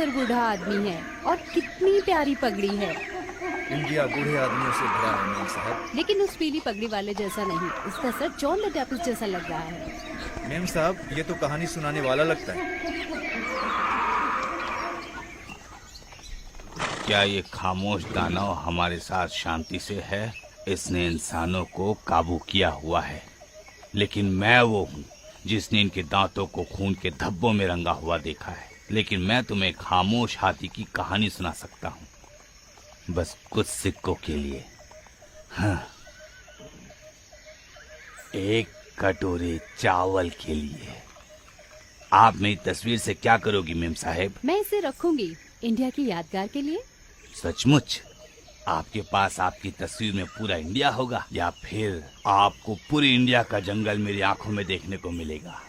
सुंदर बूढ़ा आदमी है और कितनी प्यारी पगड़ी है। इंडिया बूढ़े आदमियों से भरा है मेम साहब। लेकिन उस पीली पगड़ी वाले जैसा नहीं, उसका सर जॉन द डेपिस्ट जैसा लग रहा है। मेम साहब, ये तो कहानी सुनाने वाला लगता है। क्या ये खामोश दानव हमारे साथ शांति से है? इसने इंसानों को काबू किया हुआ है, लेकिन मैं वो हूँ जिसने इनके दांतों को खून के धब्बों में रंगा हुआ देखा है। लेकिन मैं तुम्हें खामोश हाथी की कहानी सुना सकता हूँ, बस कुछ सिक्कों के लिए। हाँ, एक कटोरे चावल के लिए। आप मेरी तस्वीर से क्या करोगी मेम साहेब? मैं इसे रखूंगी इंडिया की यादगार के लिए। सचमुच? आपके पास आपकी तस्वीर में पूरा इंडिया होगा, या फिर आपको पूरी इंडिया का जंगल मेरी आंखों में देखने को मिलेगा?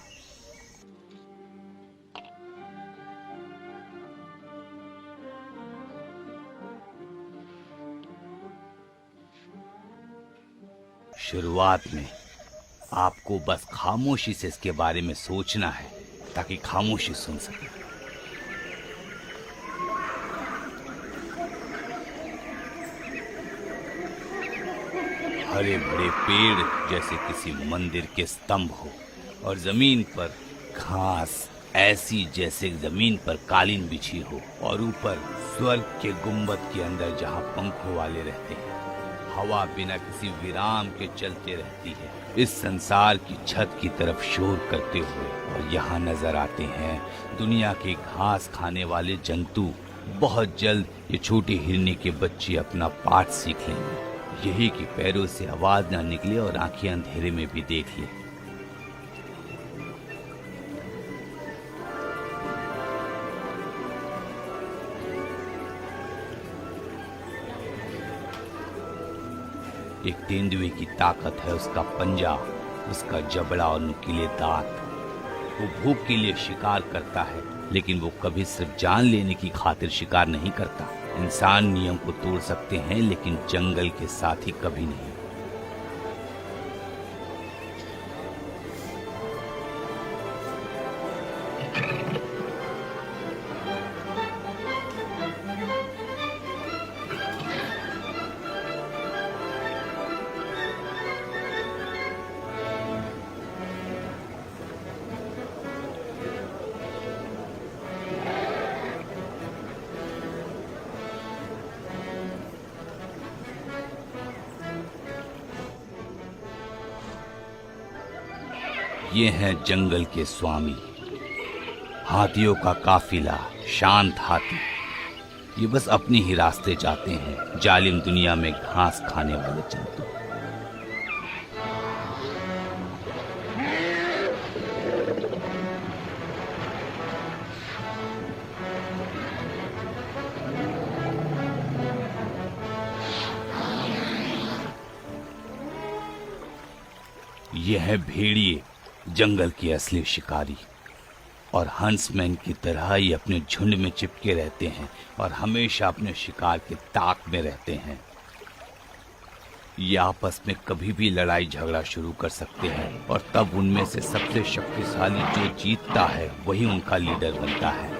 शुरुआत में आपको बस खामोशी से इसके बारे में सोचना है, ताकि खामोशी सुन सके। हरे भरे पेड़ जैसे किसी मंदिर के स्तंभ हो, और जमीन पर घास ऐसी जैसे जमीन पर कालीन बिछी हो, और ऊपर स्वर्ग के गुंबद के अंदर जहां पंखों वाले रहते हैं, हवा बिना किसी विराम के चलते रहती है, इस संसार की छत की तरफ शोर करते हुए। और यहाँ नजर आते हैं दुनिया के घास खाने वाले जंतु। बहुत जल्द ये छोटे हिरनी के बच्चे अपना पाठ सीख लेंगे, यही कि पैरों से आवाज ना निकले और आंखें अंधेरे में भी देख ले। एक तेंदुए की ताकत है उसका पंजा, उसका जबड़ा और नुकीले दांत। वो भूख के लिए शिकार करता है, लेकिन वो कभी सिर्फ जान लेने की खातिर शिकार नहीं करता। इंसान नियम को तोड़ सकते हैं, लेकिन जंगल के साथ ही कभी नहीं। ये हैं जंगल के स्वामी, हाथियों का काफिला, शांत हाथी। ये बस अपने ही रास्ते जाते हैं, जालिम दुनिया में घास खाने वाले जंतु। ये है भेड़िए, जंगल के असली शिकारी, और हंसमैन की तरह ये अपने झुंड में चिपके रहते हैं और हमेशा अपने शिकार के ताक में रहते हैं। ये आपस में कभी भी लड़ाई झगड़ा शुरू कर सकते हैं, और तब उनमें से सबसे शक्तिशाली जो जीतता है वही उनका लीडर बनता है।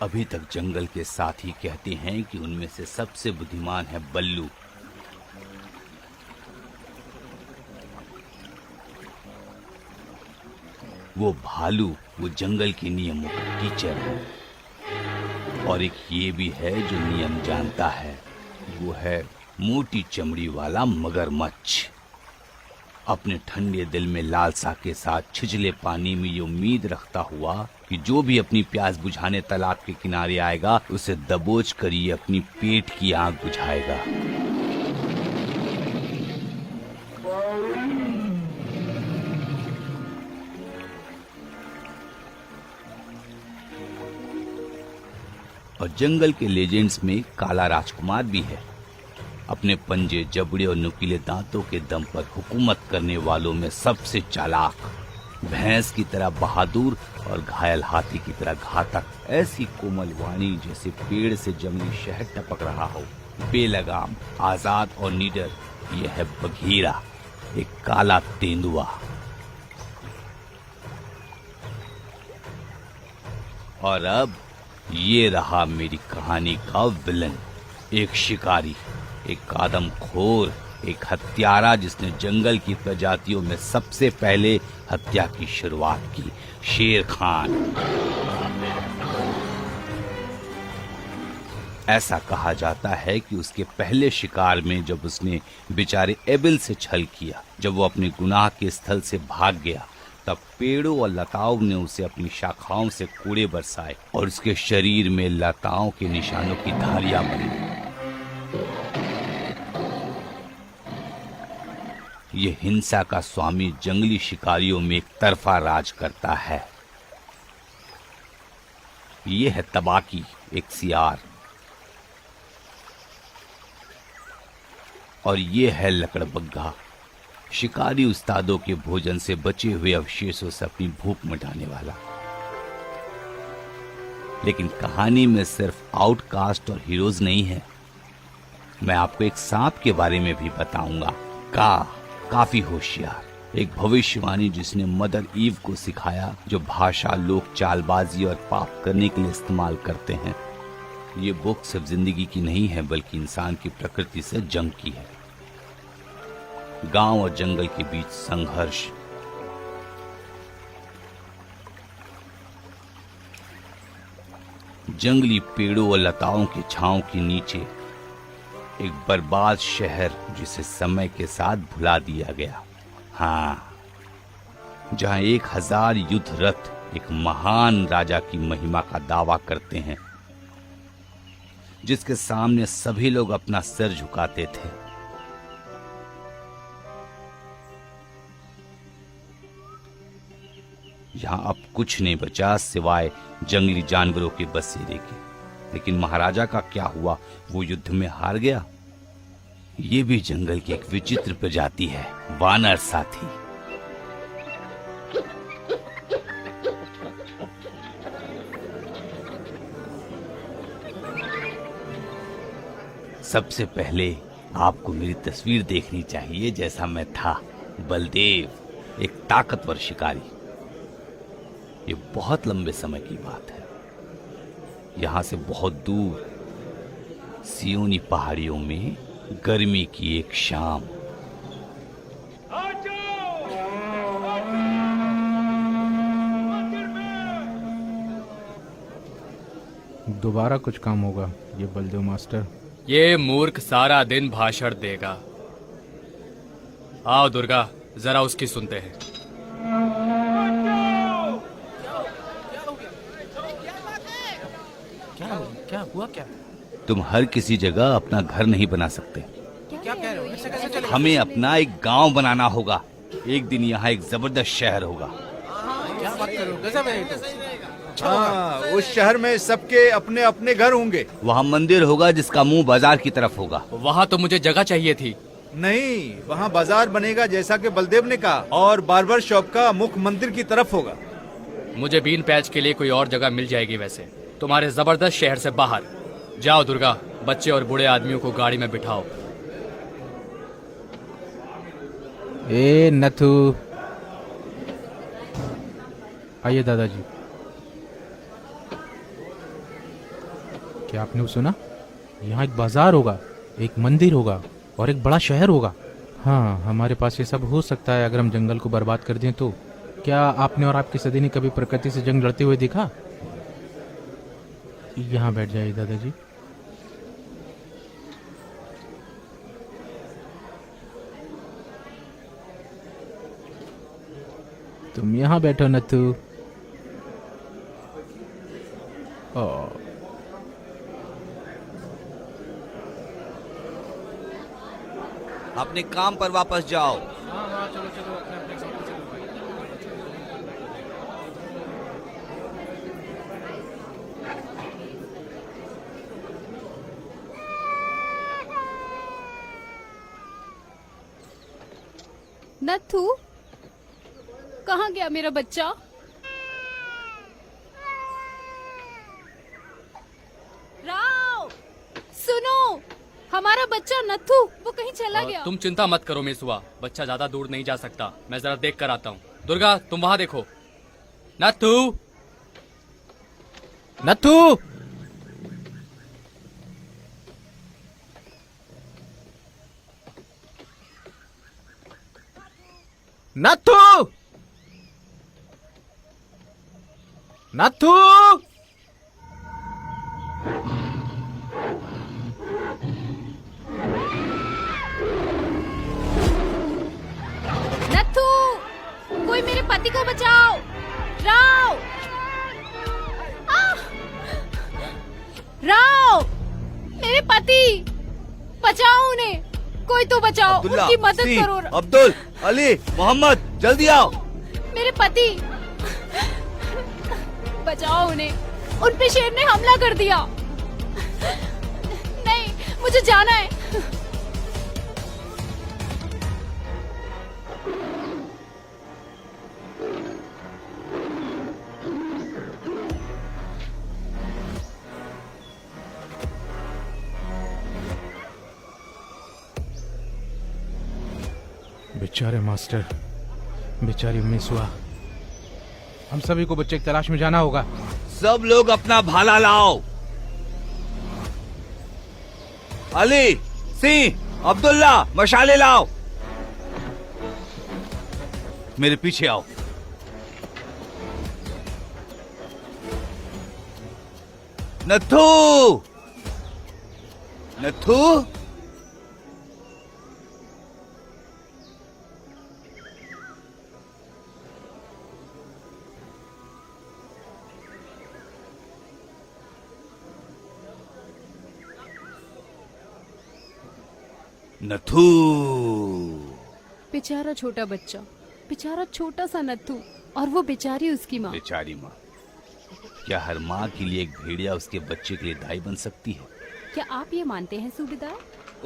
अभी तक जंगल के साथी कहते हैं कि उनमें से सबसे बुद्धिमान है बल्लू। वो भालू, वो जंगल के नियमों का टीचर है। और एक ये भी है जो नियम जानता है, वो है मोटी चमड़ी वाला मगरमच्छ। अपने ठंडे दिल में लालसा के साथ छिछले पानी में ये उम्मीद रखता हुआ कि जो भी अपनी प्यास बुझाने तालाब के किनारे आएगा, उसे दबोच कर ये अपनी पेट की आग बुझाएगा। और जंगल के लेजेंड्स में काला राजकुमार भी है। अपने पंजे, जबड़े और नुकीले दांतों के दम पर हुकूमत करने वालों में सबसे चालाक। भैंस की तरह बहादुर और घायल हाथी की तरह घातक। ऐसी कोमल वाणी जैसे पेड़ से जंगली शहद टपक रहा हो, बेलगाम, आजाद और निडर। यह है बघीरा, एक काला तेंदुआ। और अब ये रहा मेरी कहानी का विलन, एक शिकारी, एक आदमखोर, एक हत्यारा जिसने जंगल की प्रजातियों में सबसे पहले हत्या की शुरुआत की, शेर खान। ऐसा कहा जाता है कि उसके पहले शिकार में जब उसने बेचारे एबिल से छल किया, जब वो अपने गुनाह के स्थल से भाग गया, तब पेड़ों और लताओं ने उसे अपनी शाखाओं से कूड़े बरसाए और उसके शरीर में लताओं के निशानों की धारियां बनी। ये हिंसा का स्वामी जंगली शिकारियों में एक तरफा राज करता है। ये है तबाकी, एक सियार। और ये है लकड़बग्घा, शिकारी उस्तादों के भोजन से बचे हुए अवशेषों से अपनी भूख मिटाने वाला। लेकिन कहानी में सिर्फ आउटकास्ट और हीरोज नहीं है। मैं आपको एक सांप के बारे में भी बताऊंगा। काफी होशियार, एक भविष्यवाणी जिसने मदर ईव को सिखाया जो भाषा लोग चालबाजी और पाप करने के लिए इस्तेमाल करते हैं। ये बुक सिर्फ जिंदगी की नहीं है बल्कि इंसान की प्रकृति से जंग की है। गांव और जंगल के बीच संघर्ष, जंगली पेड़ों और लताओं की छांव के नीचे एक बर्बाद शहर जिसे समय के साथ भुला दिया गया। हाँ, जहां 1000 युद्ध रथ एक महान राजा की महिमा का दावा करते हैं, जिसके सामने सभी लोग अपना सिर झुकाते थे। यहां अब कुछ नहीं बचा सिवाय जंगली जानवरों के बसेरे के। लेकिन महाराजा का क्या हुआ? वो युद्ध में हार गया। ये भी जंगल की एक विचित्र प्रजाति है, वानर साथी। सबसे पहले आपको मेरी तस्वीर देखनी चाहिए जैसा मैं था। बलदेव, एक ताकतवर शिकारी। ये बहुत लंबे समय की बात है। यहां से बहुत दूर सियोनी पहाड़ियों में गर्मी की एक शाम, दोबारा कुछ काम होगा ये बलदेव मास्टर। ये मूर्ख सारा दिन भाषण देगा। आओ दुर्गा, जरा उसकी सुनते हैं। क्या हुआ? क्या तुम हर किसी जगह अपना घर नहीं बना सकते। क्या कह रहे हो? ऐसे कैसे चलेगा? हमें अपना एक गांव बनाना होगा। एक दिन यहाँ एक जबरदस्त शहर होगा। क्या बात कर रहे हो? गजब है ये तो। हाँ, उस शहर में सबके अपने अपने घर होंगे। वहाँ मंदिर होगा जिसका मुंह बाजार की तरफ होगा। वहाँ तो मुझे जगह चाहिए थी। नहीं, वहाँ बाजार बनेगा जैसा कि बलदेव ने कहा, और बार्बर शॉप का मुख मंदिर की तरफ होगा। मुझे बीन पैच के लिए कोई और जगह मिल जाएगी वैसे, तुम्हारे जबरदस्त शहर से बाहर। जाओ दुर्गा, बच्चे और बूढ़े आदमियों को गाड़ी में बिठाओ। ए नथु, आइए दादाजी। क्या आपने सुना? यहाँ एक बाजार होगा, एक मंदिर होगा और एक बड़ा शहर होगा। हाँ, हमारे पास ये सब हो सकता है अगर हम जंगल को बर्बाद कर दें तो। क्या आपने और आपकी सदी ने कभी प्रकृति से जंग लड़ते हुए देखा? यहाँ बैठ जाइए दादाजी। तुम यहाँ बैठो नथु। अपने काम पर वापस जाओ। नथु, कहाँ गया मेरा बच्चा? राव, सुनो, हमारा बच्चा नथु वो कहीं चला गया। तुम चिंता मत करो मिसुआ, बच्चा ज्यादा दूर नहीं जा सकता। मैं जरा देख कर आता हूँ। दुर्गा, तुम वहाँ देखो। नथु, नथु, नथु, नथु, नथु, कोई मेरे पति को बचाओ। राव, राव, मेरे पति, बचाओ उन्हें, कोई तो बचाओ, उनकी मदद करो। अब्दुल, अली, मोहम्मद, जल्दी आओ। मेरे पति, बचाओ उन्हें, उन पे शेर ने हमला कर दिया। नहीं, मुझे जाना है। बेचारे मास्टर, बेचारी मिसुआ, हम सभी को बच्चे की तलाश में जाना होगा। सब लोग अपना भाला लाओ। अली, सिंह, अब्दुल्ला, मशाले लाओ। मेरे पीछे आओ। नथु, नथु, नथु। बेचारा छोटा बच्चा, बेचारा छोटा सा नथु, और वो बेचारी उसकी माँ। बेचारी माँ। क्या हर माँ के लिए एक भेड़िया उसके बच्चे के लिए दाई बन सकती है? क्या आप ये मानते हैं सूबेदार?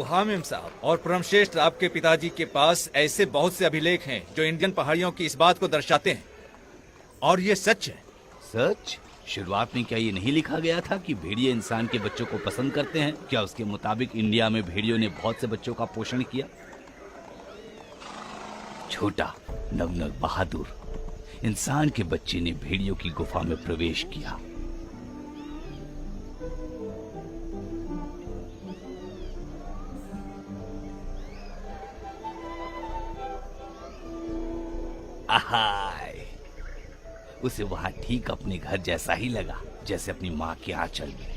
हाँ मेम साहब, और परमश्रेष्ठ आपके पिताजी के पास ऐसे बहुत से अभिलेख हैं जो इंडियन पहाड़ियों की इस बात को दर्शाते हैं, और ये सच है। सच? शुरुआत में क्या ये नहीं लिखा गया था कि भेड़िए इंसान के बच्चों को पसंद करते हैं? क्या उसके मुताबिक इंडिया में भेड़ियों ने बहुत से बच्चों का पोषण किया? छोटा नवनग बहादुर इंसान के बच्चे ने भेड़ियों की गुफा में प्रवेश किया। आहाय, उसे वहां ठीक अपने घर जैसा ही लगा, जैसे अपनी माँ के आंचल में।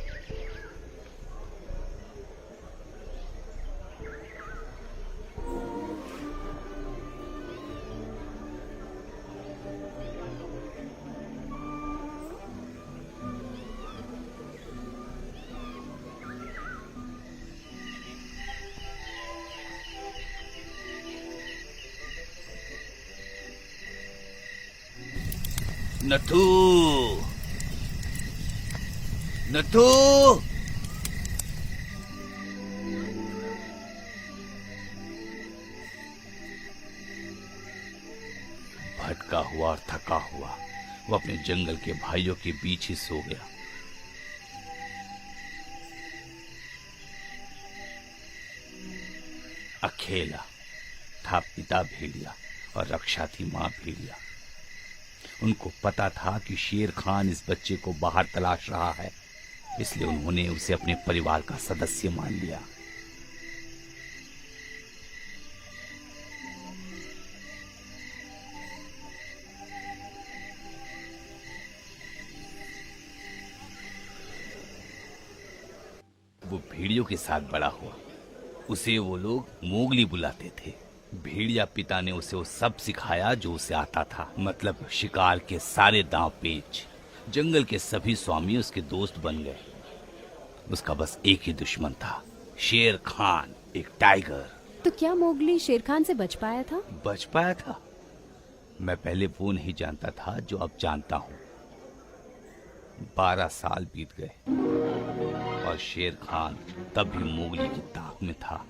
नथु, नथु, भटका हुआ और थका हुआ वो अपने जंगल के भाइयों के बीच ही सो गया। अकेला था पिता भेड़िया और रक्षा थी माँ भेड़िया। उनको पता था कि शेर खान इस बच्चे को बाहर तलाश रहा है, इसलिए उन्होंने उसे अपने परिवार का सदस्य मान लिया। वो भेड़ियों के साथ बड़ा हुआ। उसे वो लोग मोगली बुलाते थे। भेड़िया पिता ने उसे वो सब सिखाया जो उसे आता था, मतलब शिकार के सारे दांव पेच। जंगल के सभी स्वामी उसके दोस्त बन गए। उसका बस एक ही दुश्मन था, शेर खान, एक टाइगर। तो क्या मोगली शेर खान से बच पाया था? बच पाया था? मैं पहले वो नहीं जानता था जो अब जानता हूँ। 12 साल बीत गए और शेर खान तब भी मोगली की ताक में था।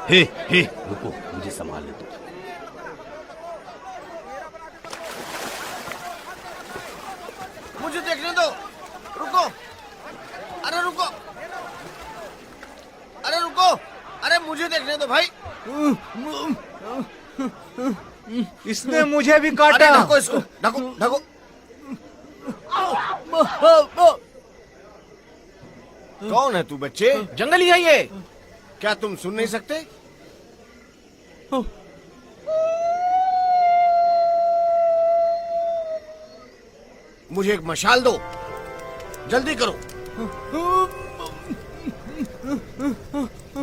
हे हे रुको, मुझे संभाल ले। मुझे देखने दो, रुको, अरे रुको, अरे रुको, अरे मुझे देखने दो भाई। इसने मुझे भी अरे काटा। ढको इसको, ढको ढको। कौन है तू बच्चे? जंगली है ये। क्या तुम सुन नहीं सकते? मुझे एक मशाल दो, जल्दी करो।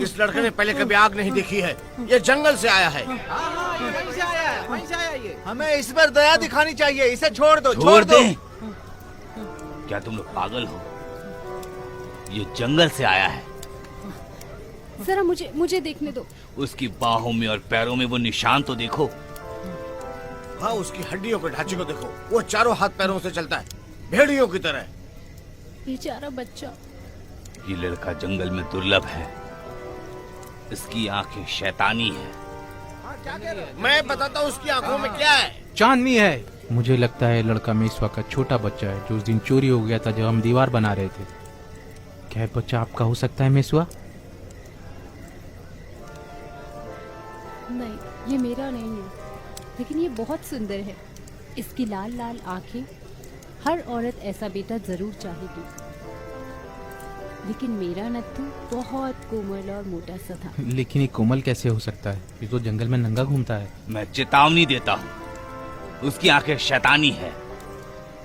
इस लड़के ने पहले कभी आग नहीं देखी है, ये जंगल से आया है। वहीं से आया ये। हमें इस पर दया दिखानी चाहिए, इसे छोड़ दो, छोड़ दे। क्या तुम लोग पागल हो? ये जंगल से आया है। जरा मुझे देखने दो। उसकी बाहों में और पैरों में वो निशान तो देखो। हाँ, उसकी हड्डियों के ढांचे को देखो, वो चारों हाथ पैरों से चलता है, भेड़ियों की तरह। बेचारा बच्चा। ये लड़का जंगल में दुर्लभ है। इसकी आंखें शैतानी है। मैं बताता हूँ उसकी आंखों में क्या है। चांदनी है। मुझे लगता है लड़का मेसवा का छोटा बच्चा है जो उस दिन चोरी हो गया था जब हम दीवार बना रहे थे। क्या ये बच्चा आपका हो सकता है मेसवा? नहीं, ये मेरा नहीं है, लेकिन ये बहुत सुंदर है। इसकी लाल लाल आंखें, हर औरत ऐसा बेटा जरूर चाहेगी। लेकिन मेरा नत्थू बहुत कोमल और मोटा सा था। लेकिन ये कोमल कैसे हो सकता है? ये तो जंगल में नंगा घूमता है। मैं चेतावनी देता हूँ, उसकी आंखें शैतानी है।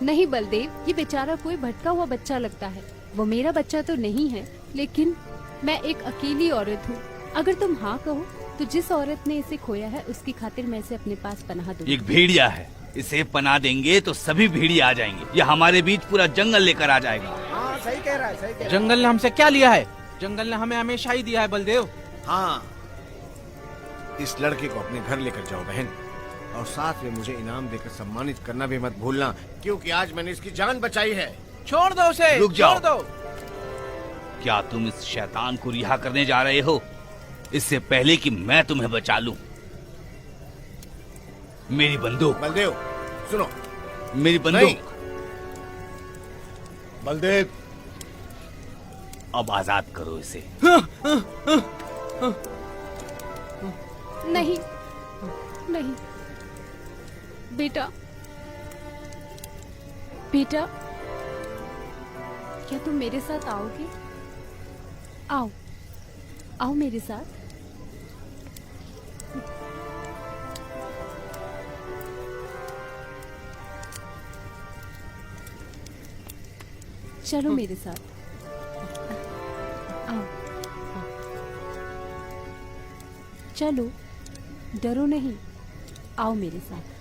नहीं बलदेव, ये बेचारा कोई भटका हुआ बच्चा लगता है। वो मेरा बच्चा तो नहीं है, लेकिन मैं एक अकेली औरत हूँ। अगर तुम हाँ कहो तो जिस औरत ने इसे खोया है उसकी खातिर मैं इसे अपने पास पनाह दूंगी। एक भेड़िया है, इसे पनाह देंगे तो सभी भेड़िया आ जाएंगे। ये हमारे बीच पूरा जंगल लेकर आ जाएगा। सही कह रहा है, सही कह रहा है। जंगल ने हमसे क्या लिया है? जंगल ने हमें हमेशा ही दिया है बलदेव। हाँ, इस लड़के को अपने घर लेकर जाओ बहन, और साथ में मुझे इनाम देकर सम्मानित करना भी मत भूलना, क्योंकि आज मैंने इसकी जान बचाई है। छोड़ दो उसे। रुक जाओ। छोड़ दो। क्या तुम इस शैतान को रिहा करने जा रहे हो, इससे पहले कि मैं तुम्हें बचा लूं? मेरी बंदूक। बलदेव सुनो। मेरी बंदूक। बलदेव, अब आजाद करो इसे। नहीं नहीं बेटा, बेटा क्या तुम मेरे साथ आओगे? आओ आओ मेरे साथ। चलो मेरे साथ, आओ। चलो, डरो नहीं, आओ मेरे साथ।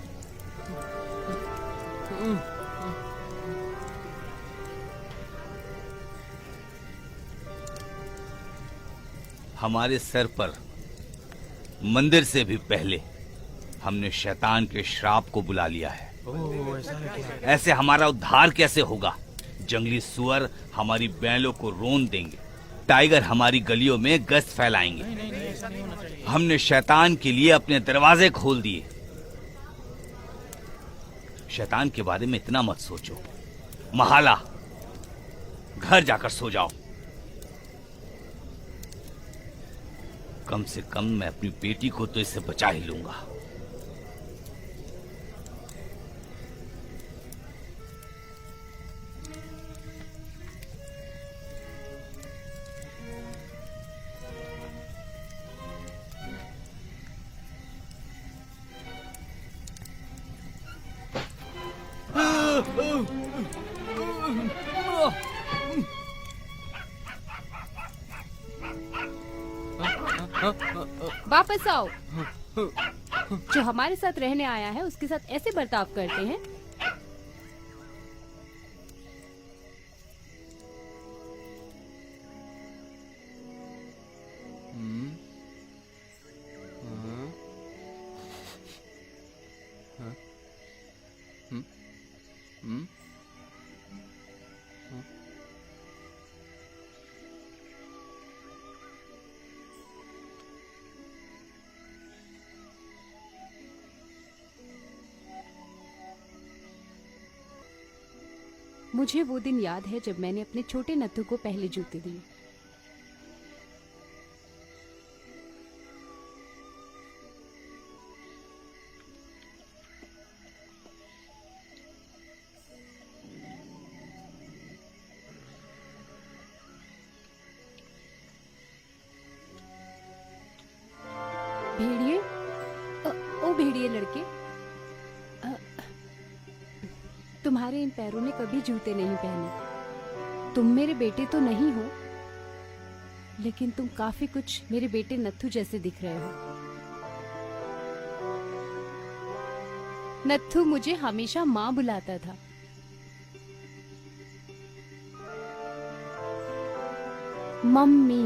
हमारे सर पर मंदिर से भी पहले हमने शैतान के श्राप को बुला लिया है। ऐसे हमारा उद्धार कैसे होगा? जंगली सुअर हमारी बैलों को रोन देंगे, टाइगर हमारी गलियों में गश्त फैलाएंगे। हमने शैतान के लिए अपने दरवाजे खोल दिए। शैतान के बारे में इतना मत सोचो। महाला, घर जाकर सो जाओ। कम से कम मैं अपनी बेटी को तो इससे बचा ही लूंगा। वापस आओ। जो हमारे साथ रहने आया है उसके साथ ऐसे बर्ताव करते हैं। मुझे वो दिन याद है जब मैंने अपने छोटे नत्थु को पहले जूते दिए। भेड़िए, ओ भेड़िए लड़के, तुम्हारे इन पैरों ने कभी जूते नहीं पहने। तुम मेरे बेटे तो नहीं हो, लेकिन तुम काफी कुछ मेरे बेटे नत्थु जैसे दिख रहे हो। नत्थु मुझे हमेशा माँ बुलाता था। Mummy,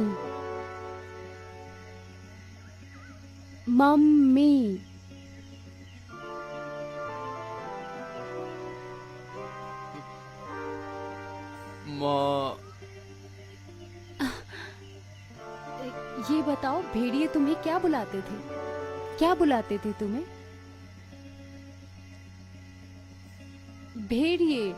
mummy. ये बताओ भेड़िए तुम्हें क्या बुलाते थे? क्या बुलाते थे तुम्हें? भेड़िए।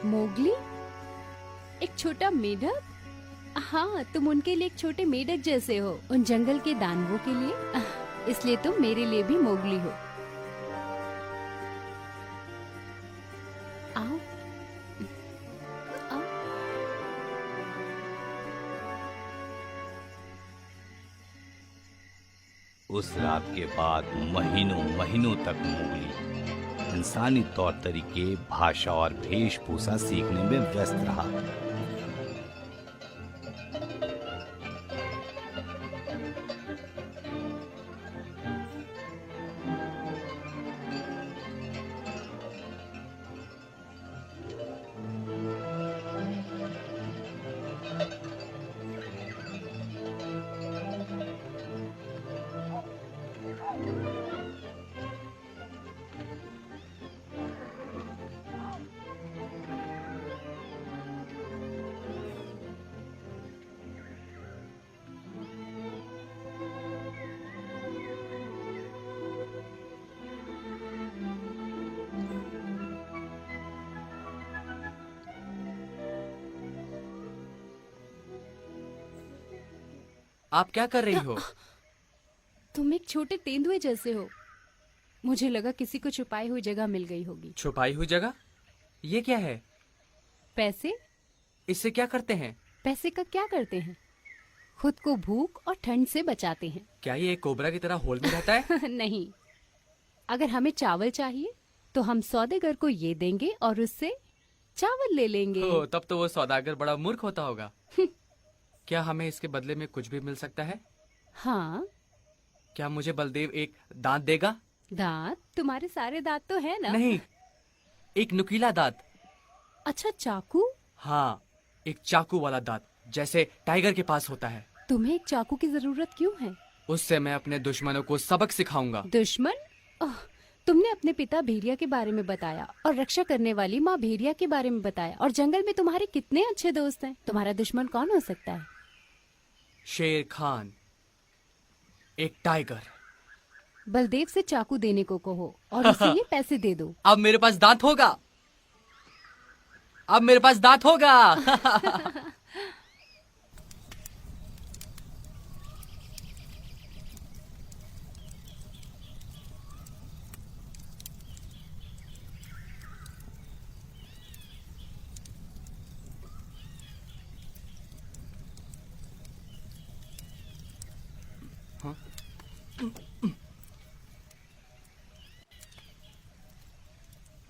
मोगली, एक छोटा मेढक? हाँ, तुम उनके लिए एक छोटे मेढक जैसे हो, उन जंगल के दानवों के लिए। इसलिए तुम मेरे लिए भी मोगली हो। आओ, आओ। उस रात के बाद महीनों महीनों तक मोगली इंसानी तौर तरीके, भाषा और वेशभूषा सीखने में व्यस्त रहा। आप क्या कर रही हो? तुम एक छोटे तेंदुए जैसे हो। मुझे लगा किसी को छुपाई हुई जगह मिल गई होगी। छुपाई हुई जगह? ये क्या है? पैसे। इससे क्या करते हैं? पैसे का क्या करते हैं? खुद को भूख और ठंड से बचाते हैं। क्या ये एक कोबरा की तरह होल में रहता है? नहीं, अगर हमें चावल चाहिए तो हम सौदेगर को ये देंगे और उससे चावल ले लेंगे। ओ, तब तो वो सौदागर बड़ा मूर्ख होता होगा। क्या हमें इसके बदले में कुछ भी मिल सकता है? हाँ। क्या मुझे बलदेव एक दांत देगा? दांत? तुम्हारे सारे दांत तो है ना? नहीं, एक नुकीला दांत। अच्छा, चाकू? हाँ, एक चाकू वाला दांत, जैसे टाइगर के पास होता है। तुम्हें एक चाकू की जरूरत क्यों है? उससे मैं अपने दुश्मनों को सबक सिखाऊंगा। दुश्मन? ओह, तुमने अपने पिता भेड़िया के बारे में बताया और रक्षा करने वाली माँ भेड़िया के बारे में बताया, और जंगल में तुम्हारे कितने अच्छे दोस्त हैं। तुम्हारा दुश्मन कौन हो सकता है? शेर खान, एक टाइगर। बलदेव से चाकू देने को कहो और उसे ये पैसे दे दो। अब मेरे पास दांत होगा। अब मेरे पास दांत होगा।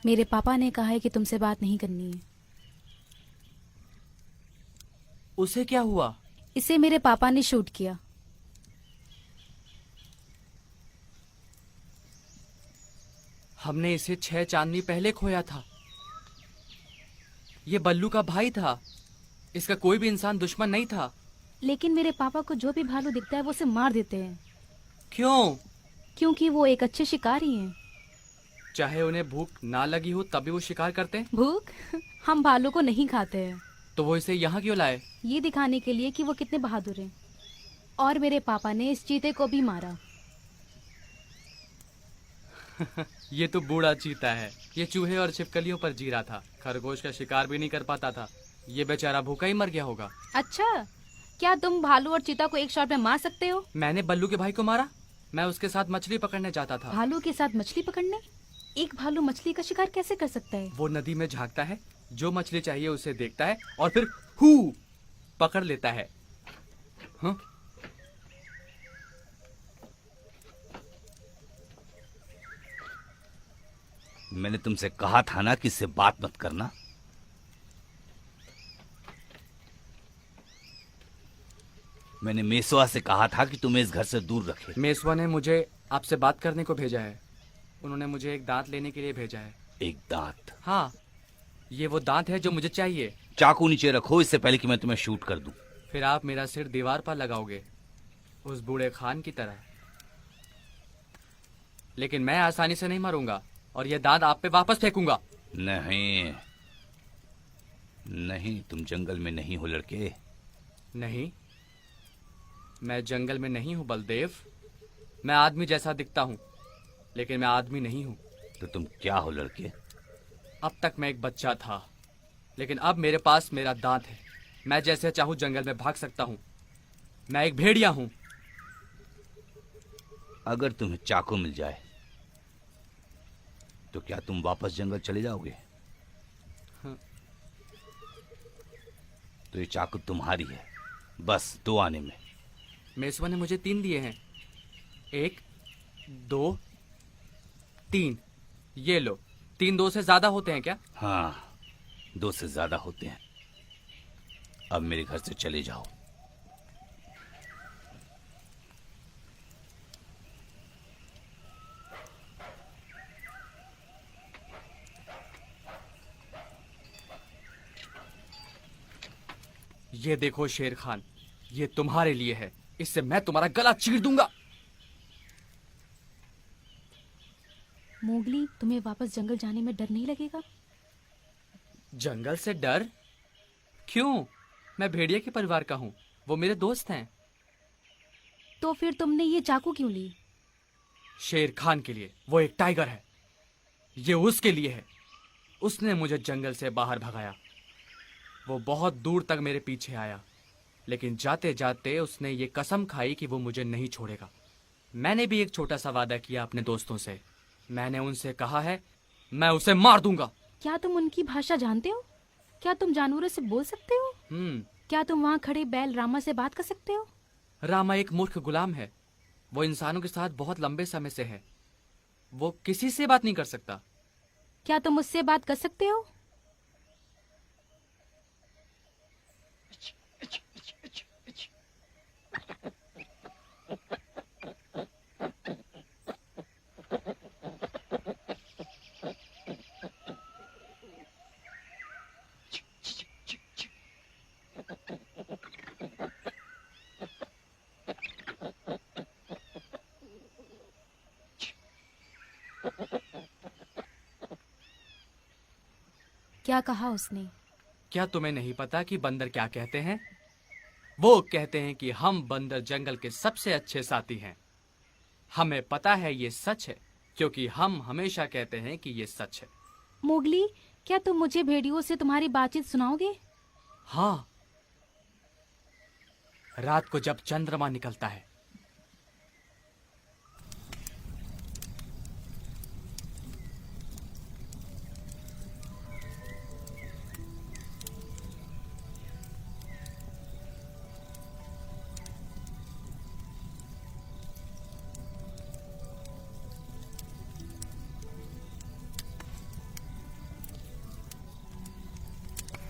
मेरे पापा ने कहा है कि तुमसे बात नहीं करनी है। उसे क्या हुआ? इसे मेरे पापा ने शूट किया। हमने इसे 6 चांदनी पहले खोया था। ये बल्लू का भाई था। इसका कोई भी इंसान दुश्मन नहीं था। लेकिन मेरे पापा को जो भी भालू दिखता है वो उसे मार देते हैं। क्यों? क्योंकि वो एक अच्छे शिकारी हैं। चाहे उन्हें भूख ना लगी हो तभी वो शिकार करते हैं। भूख? हम भालू को नहीं खाते हैं। तो वो इसे यहाँ क्यों लाए? ये दिखाने के लिए कि वो कितने बहादुर हैं। और मेरे पापा ने इस चीते को भी मारा। ये तो बूढ़ा चीता है। ये चूहे और छिपकलियों पर जी रहा था। खरगोश का शिकार भी नहीं कर पाता था। ये बेचारा भूखा ही मर गया होगा। अच्छा, क्या तुम भालू और चीता को एक शॉट में मार सकते हो? मैंने बल्लू के भाई को मारा। मैं उसके साथ मछली पकड़ने जाता था। भालू के साथ मछली पकड़ने? एक भालू मछली का शिकार कैसे कर सकता है? वो नदी में झांकता है, जो मछली चाहिए उसे देखता है और फिर हू पकड़ लेता है। हाँ? मैंने तुमसे कहा था ना कि इससे बात मत करना। मैंने मेसवा से कहा था कि तुम्हें इस घर से दूर रखे। मेसवा ने मुझे आपसे बात करने को भेजा है। उन्होंने मुझे एक दांत लेने के लिए भेजा है। एक दांत? हाँ, ये वो दांत है जो मुझे चाहिए। चाकू नीचे रखो, इससे पहले कि मैं तुम्हें शूट कर दूं। फिर आप मेरा सिर दीवार पर लगाओगे, उस बूढ़े खान की तरह। लेकिन मैं आसानी से नहीं मरूंगा और ये दांत आप पे वापस फेंकूंगा। नहीं नहीं, तुम जंगल में नहीं हो लड़के। नहीं, मैं जंगल में नहीं हूं बलदेव। मैं आदमी जैसा दिखता हूं, लेकिन मैं आदमी नहीं हूं। तो तुम क्या हो लड़के? अब तक मैं एक बच्चा था, लेकिन अब मेरे पास मेरा दांत है। मैं जैसे चाहूं जंगल में भाग सकता हूं। मैं एक भेड़िया हूं। अगर तुम्हें चाकू मिल जाए तो क्या तुम वापस जंगल चले जाओगे? हाँ। तो ये चाकू तुम्हारी है, बस 2 आने में। मेसवा ने मुझे 3 दिए हैं। 1, 2, 3। ये लो। 3 2 से ज्यादा होते हैं क्या? हाँ, 2 से ज्यादा होते हैं। अब मेरे घर से चले जाओ। ये देखो शेर खान, ये तुम्हारे लिए है। इससे मैं तुम्हारा गला चीर दूंगा। मोगली, तुम्हें वापस जंगल जाने में डर नहीं लगेगा? जंगल से डर? क्यों? मैं भेड़िया के परिवार का हूं। वो मेरे दोस्त हैं। तो फिर तुमने ये चाकू क्यों ली? शेर खान के लिए। वो एक टाइगर है। ये उसके लिए है। उसने मुझे जंगल से बाहर भगाया। वो बहुत दूर तक मेरे पीछे आया, लेकिन जाते जाते उसने ये कसम खाई कि वो मुझे नहीं छोड़ेगा। मैंने भी एक छोटा सा वादा किया अपने दोस्तों से। मैंने उनसे कहा है मैं उसे मार दूंगा। क्या तुम उनकी भाषा जानते हो? क्या तुम जानवरों से बोल सकते हो? क्या तुम वहाँ खड़े बैल रामा से बात कर सकते हो? रामा एक मूर्ख गुलाम है। वो इंसानों के साथ बहुत लंबे समय से है। वो किसी से बात नहीं कर सकता। क्या तुम मुझसे बात कर सकते हो? क्या कहा उसने? क्या तुम्हें नहीं पता कि बंदर क्या कहते हैं? वो कहते हैं कि हम बंदर जंगल के सबसे अच्छे साथी हैं। हमें पता है ये सच है, क्योंकि हम हमेशा कहते हैं कि ये सच है। मोगली, क्या तुम मुझे भेड़ियों से तुम्हारी बातचीत सुनाओगे? हाँ, रात को जब चंद्रमा निकलता है।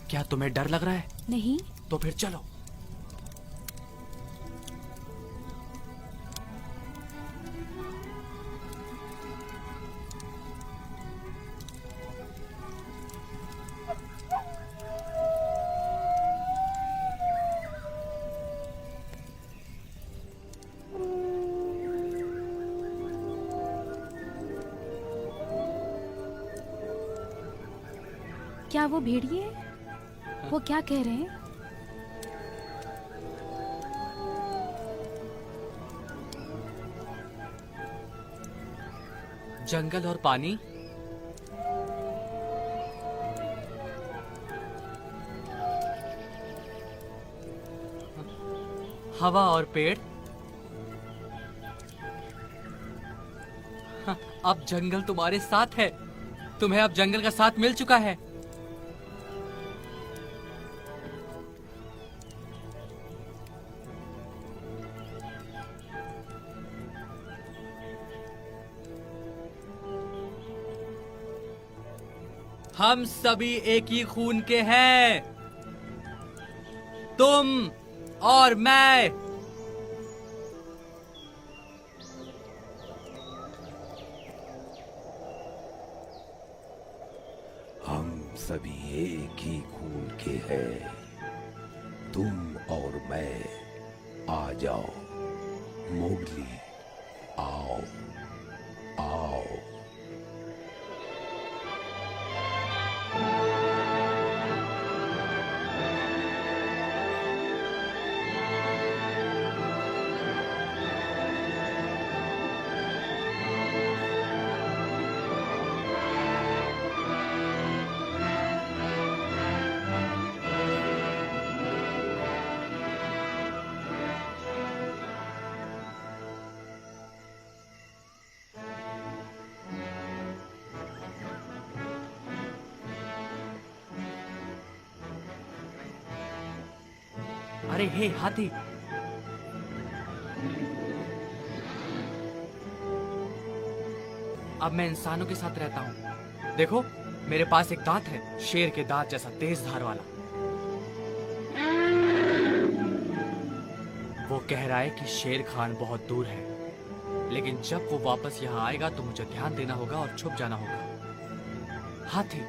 क्या तुम्हें डर लग रहा है? नहीं। तो फिर चलो। क्या वो भेड़िए? वो क्या कह रहे हैं? जंगल और पानी, हवा और पेड़। अब जंगल तुम्हारे साथ है। तुम्हें अब जंगल का साथ मिल चुका है। हम सभी एक ही खून के हैं, तुम और मैं। हम सभी एक ही खून के हैं, तुम और मैं। आ जाओ मोगली, आओ आओ। अरे हे हाथी, अब मैं इंसानों के साथ रहता हूँ। देखो, मेरे पास एक दांत है, शेर के दांत जैसा तेज धार वाला। वो कह रहा है कि शेर खान बहुत दूर है, लेकिन जब वो वापस यहाँ आएगा तो मुझे ध्यान देना होगा और छुप जाना होगा। हाथी,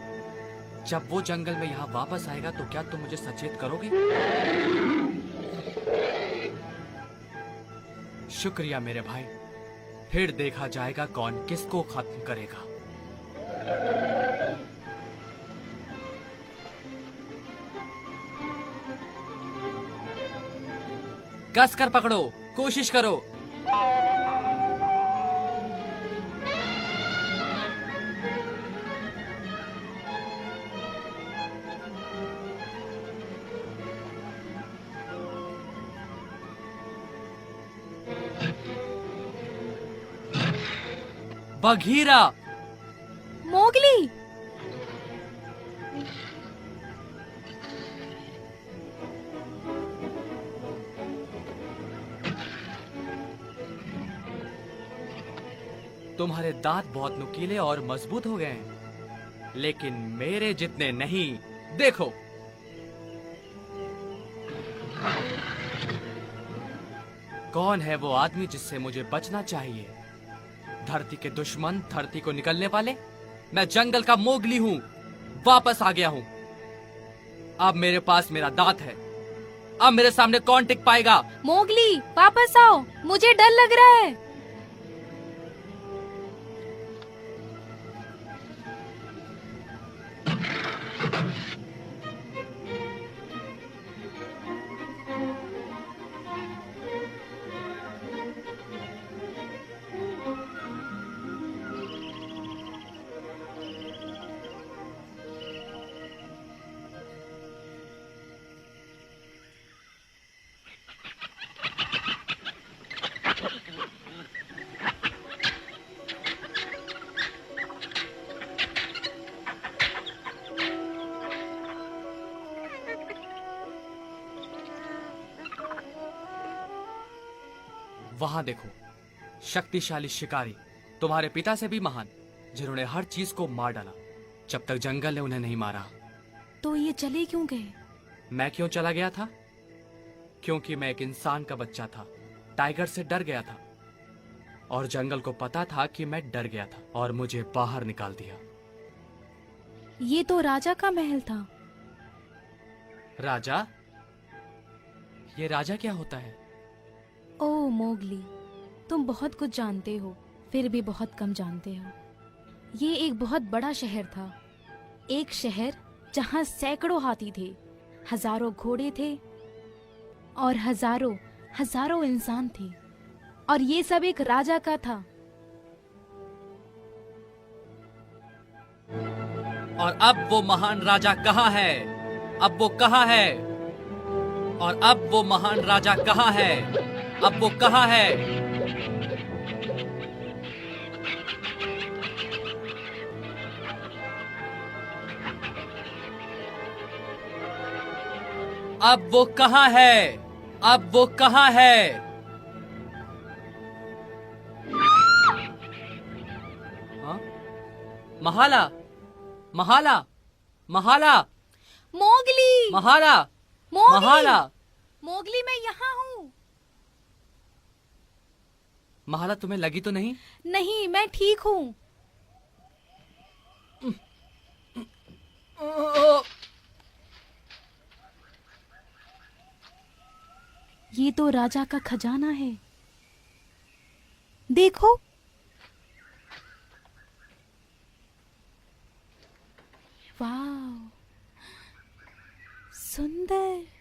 जब वो जंगल में यहाँ वापस आएगा तो क्या तुम मुझे सचेत करोगे? शुक्रिया मेरे भाई। फिर देखा जाएगा कौन किसको खत्म करेगा। कस कर पकड़ो, कोशिश करो। बघीरा, मोगली, तुम्हारे दांत बहुत नुकीले और मजबूत हो गए हैं, लेकिन मेरे जितने नहीं। देखो, कौन है वो आदमी जिससे मुझे बचना चाहिए? धरती के दुश्मन, धरती को निकलने वाले। मैं जंगल का मोगली हूं, वापस आ गया हूं। अब मेरे पास मेरा दांत है। अब मेरे सामने कौन टिक पाएगा? मोगली, वापस आओ, मुझे डर लग रहा है। वहां देखो, शक्तिशाली शिकारी, तुम्हारे पिता से भी महान, जिन्होंने हर चीज को मार डाला जब तक जंगल ने उन्हें नहीं मारा। तो ये चले क्यों गए? मैं क्यों चला गया था? क्योंकि मैं एक इंसान का बच्चा था, टाइगर से डर गया था, और जंगल को पता था कि मैं डर गया था और मुझे बाहर निकाल दिया। ये तो राजा का महल था। राजा? ये राजा क्या होता है? ओ मोगली, तुम बहुत कुछ जानते हो, फिर भी बहुत कम जानते हो। ये एक बहुत बड़ा शहर था, एक शहर जहाँ सैकड़ों हाथी थे, हजारों घोड़े थे और हजारों इंसान थे, और ये सब एक राजा का था। और अब वो महान राजा कहाँ है? अब वो कहाँ है? और अब वो महान राजा कहाँ है? अब वो कहाँ है? अब वो कहाँ है? अब वो कहाँ है? हाँ? महाला, महाला, महाला, मोगली, महाला, मोगली, महाला। मोगली, मैं यहाँ हूँ। महाला, तुम्हें लगी तो नहीं? नहीं, मैं ठीक हूँ। ये तो राजा का खजाना है, देखो। वाह, सुंदर।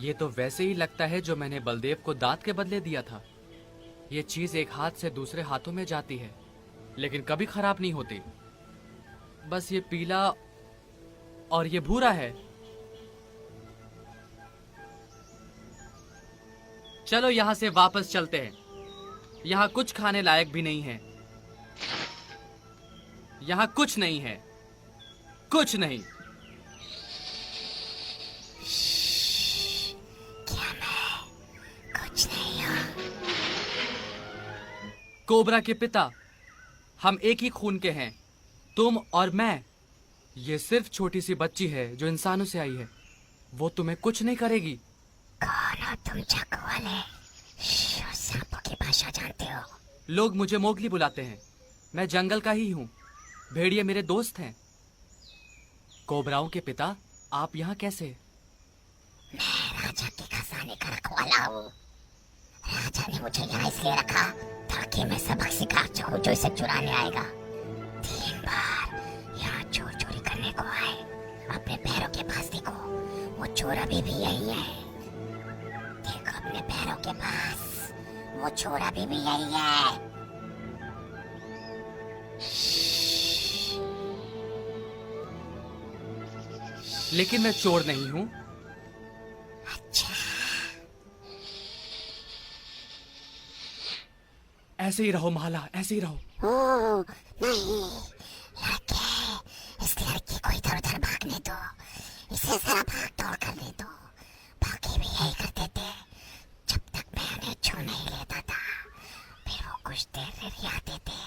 ये तो वैसे ही लगता है जो मैंने बलदेव को दांत के बदले दिया था। ये चीज एक हाथ से दूसरे हाथों में जाती है, लेकिन कभी खराब नहीं होती। बस ये पीला और ये भूरा है। चलो यहां से वापस चलते हैं। यहां कुछ खाने लायक भी नहीं है। यहां कुछ नहीं है, कुछ नहीं। कोबरा के पिता, हम एक ही खून के हैं, तुम और मैं। ये सिर्फ छोटी सी बच्ची है जो इंसानों से आई है। वो तुम्हें कुछ नहीं करेगी। कौन हो तुम चाकू वाले? सांपों की भाषा जानते हो? लोग मुझे मोगली बुलाते हैं। मैं जंगल का ही हूँ। भेड़िए मेरे दोस्त हैं। कोबराओं के पिता, आप यहाँ कैसे? मैं राजा के खजाने का रखवाला हूँ। राजा ने मुझे यहाँ इसलिए रखा ताकि मैं सबक सिखा सकूं जो इसे चुराने आएगा। 3 बार यहाँ चोर चोरी करने को आए। अपने पैरों के पास देखो, वो चोर अभी भी यही है। देखो अपने पैरों के पास। वो चोर अभी भी यही है। लेकिन मैं चोर नहीं हूं। ऐसे ही रहो माला, ऐसे ही रहो। ओ नहीं, लड़के, इस लड़की को इधर उधर भागने दो, इसे जरा भाग दौड़ करने दो। बाकी भी यही करते थे जब तक मैं उन्हें छू नहीं लेता था। फिर वो कुछ देर फिर आते थे,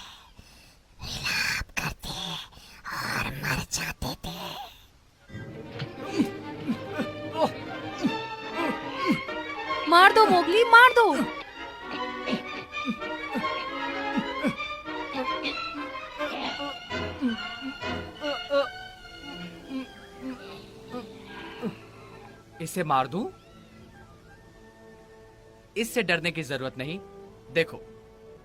विलाप करते और मर जाते थे। मार दो मोगली, मार दो। इसे मार दूं? इससे डरने की जरूरत नहीं। देखो,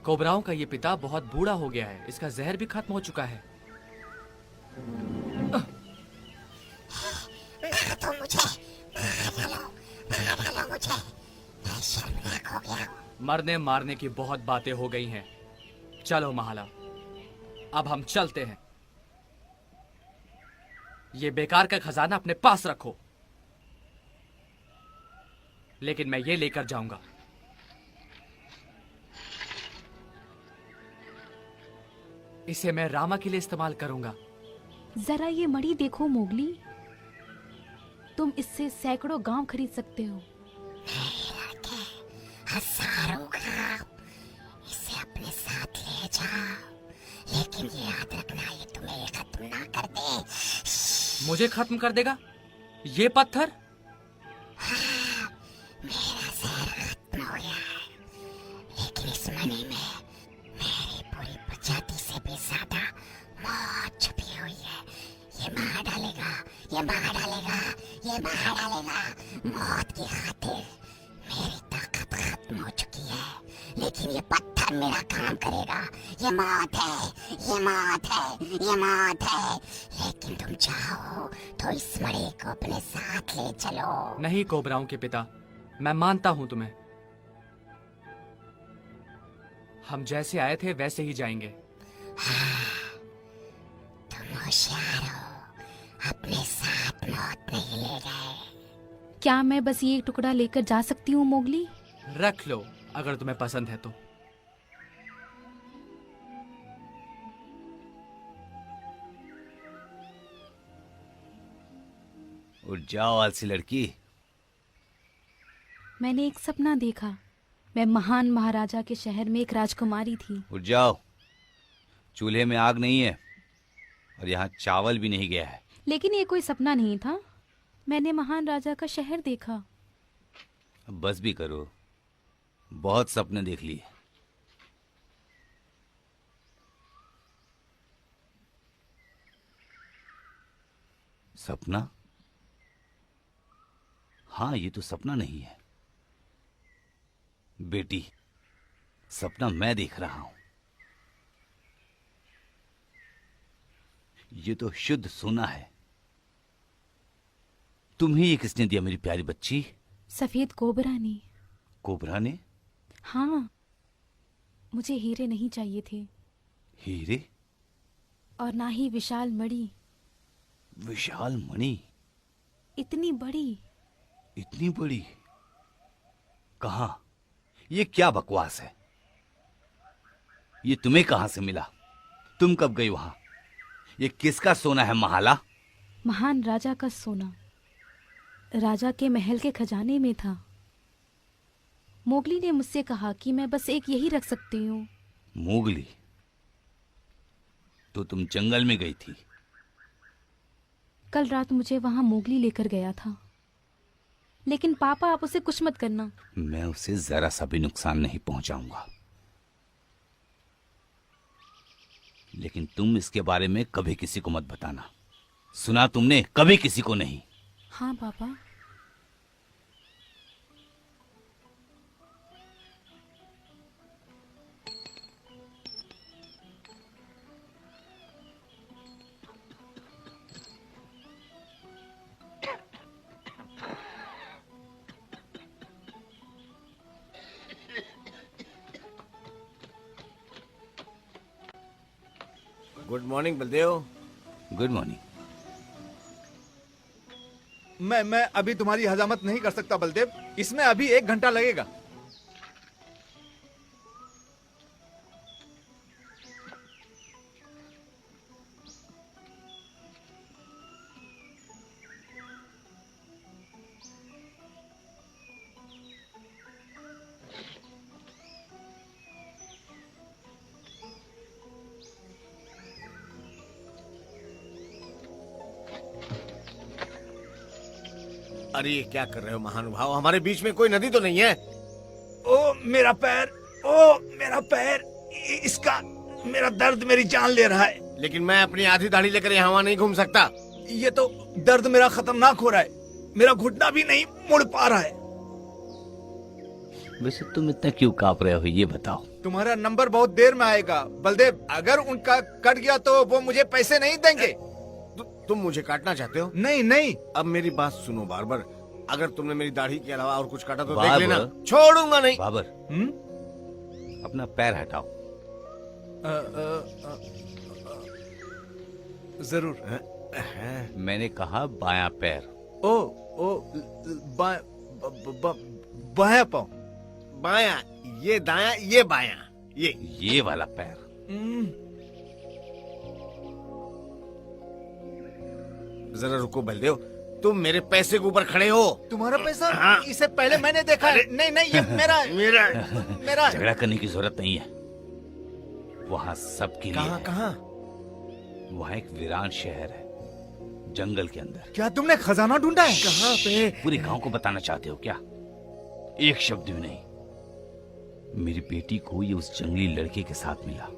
कोबराओं का ये पिता बहुत बूढ़ा हो गया है, इसका जहर भी खत्म हो चुका है। तो मुझे मार लो मुझे, मैं शर्मनाक हो गया हूँ। मरने मारने की बहुत बातें हो गई हैं। चलो महाला, अब हम चलते हैं। ये बेकार का खजाना अपने पास रखो, लेकिन मैं ये लेकर जाऊंगा। इसे मैं रामा के लिए इस्तेमाल करूंगा। जरा ये मणि देखो मोगली, तुम इससे सैकड़ों गांव खरीद सकते हो। हजारों गाँव, इसे अपने साथ ले जाओ, लेकिन ये याद रखना ये तुम्हें खत्म ना कर दे। मुझे खत्म कर देगा ये पत्थर? मेरा जहर खत्म हो गया है, लेकिन इस मणि में मेरी पूरी प्रजाति से भी ज्यादा मौत छुपी हुई है। ये मार डालेगा, ये मार डालेगा, ये मार डालेगा। मौत की खातिर मेरी ताकत खत्म हो चुकी है, लेकिन ये पत्थर मेरा काम करेगा। ये मौत है, ये मौत है, ये मौत है। लेकिन तुम चाहो तो इस मणि को अपने साथ ले चलो। नहीं कोबराओं के पिता, मैं मानता हूं तुम्हें। हम जैसे आए थे वैसे ही जाएंगे। तुम होशियार हो, अपने साथ मौत नहीं ले गए। क्या मैं बस ये एक टुकड़ा लेकर जा सकती हूँ मोगली? रख लो अगर तुम्हें पसंद है तो। उठ जाओ आलसी लड़की। मैंने एक सपना देखा। मैं महान महाराजा के शहर में एक राजकुमारी थी। उठ जाओ, चूल्हे में आग नहीं है और यहाँ चावल भी नहीं गया है। लेकिन ये कोई सपना नहीं था, मैंने महान राजा का शहर देखा। अब बस भी करो, बहुत सपने देख लिए। सपना? हाँ, ये तो सपना नहीं है बेटी, सपना मैं देख रहा हूं। ये तो शुद्ध सोना है। तुम्हें ये किसने दिया मेरी प्यारी बच्ची? सफेद कोबरा ने। कोबरा ने? हाँ, मुझे हीरे नहीं चाहिए थे हीरे? और ना ही विशाल मणि। विशाल मणि? इतनी बड़ी। इतनी बड़ी? कहां? ये क्या बकवास है? ये तुम्हें कहां से मिला? तुम कब गई वहां? ये किसका सोना है महाला? महान राजा का सोना राजा के महल के खजाने में था। मोगली ने मुझसे कहा कि मैं बस एक यही रख सकती हूँ। मोगली? तो तुम जंगल में गई थी? कल रात मुझे वहां मोगली लेकर गया था। लेकिन पापा, आप उसे कुछ मत करना। मैं उसे जरा सा भी नुकसान नहीं पहुंचाऊंगा, लेकिन तुम इसके बारे में कभी किसी को मत बताना। सुना तुमने? कभी किसी को नहीं। हाँ पापा। Good morning Baldev. Good morning. मैं अभी तुम्हारी हजामत नहीं कर सकता बलदेव, इसमें अभी 1 घंटा लगेगा। अरे ये क्या कर रहे हो महानुभाव, हमारे बीच में कोई नदी तो नहीं है। ओ मेरा पैर, ओ मेरा पैर, इसका मेरा दर्द मेरी जान ले रहा है। लेकिन मैं अपनी आधी दाढ़ी लेकर यहाँ वहाँ नहीं घूम सकता। ये तो दर्द मेरा खतरनाक हो रहा है, मेरा घुटना भी नहीं मुड़ पा रहा है। वैसे तुम इतना क्यों कांप रहे हो ये बताओ। तुम्हारा नंबर बहुत देर में आएगा बलदेव, अगर उनका कट गया तो वो मुझे पैसे नहीं देंगे। तुम मुझे काटना चाहते हो? नहीं नहीं। अब मेरी बात सुनो बार्बर, अगर तुमने मेरी दाढ़ी के अलावा और कुछ काटा तो देख बाबर। लेना, छोड़ूंगा नहीं। बाबर, अपना पैर हटाओ। जरूर। मैंने कहा बायां पैर। ओ बाया पाँव। बाया, ये दाया, ये बाया, ये वाला पैर। जरा रुको बलदेव, तुम मेरे पैसे के ऊपर खड़े हो। तुम्हारा पैसा? हाँ। इसे पहले मैंने देखा है। नहीं नहीं, ये मेरा है। मेरा मेरा है। झगड़ा करने की जरूरत नहीं है, वहाँ सबके लिए कहाँ है। कहाँ? वहाँ एक वीरान शहर है, जंगल के अंदर। क्या तुमने खजाना ढूंढा है? कहाँ पे? पूरे गांव को बताना चाहते हो क्या? एक शब्द भी नहीं। मेरी बेटी को ये उस जंगली लड़के के साथ मिला।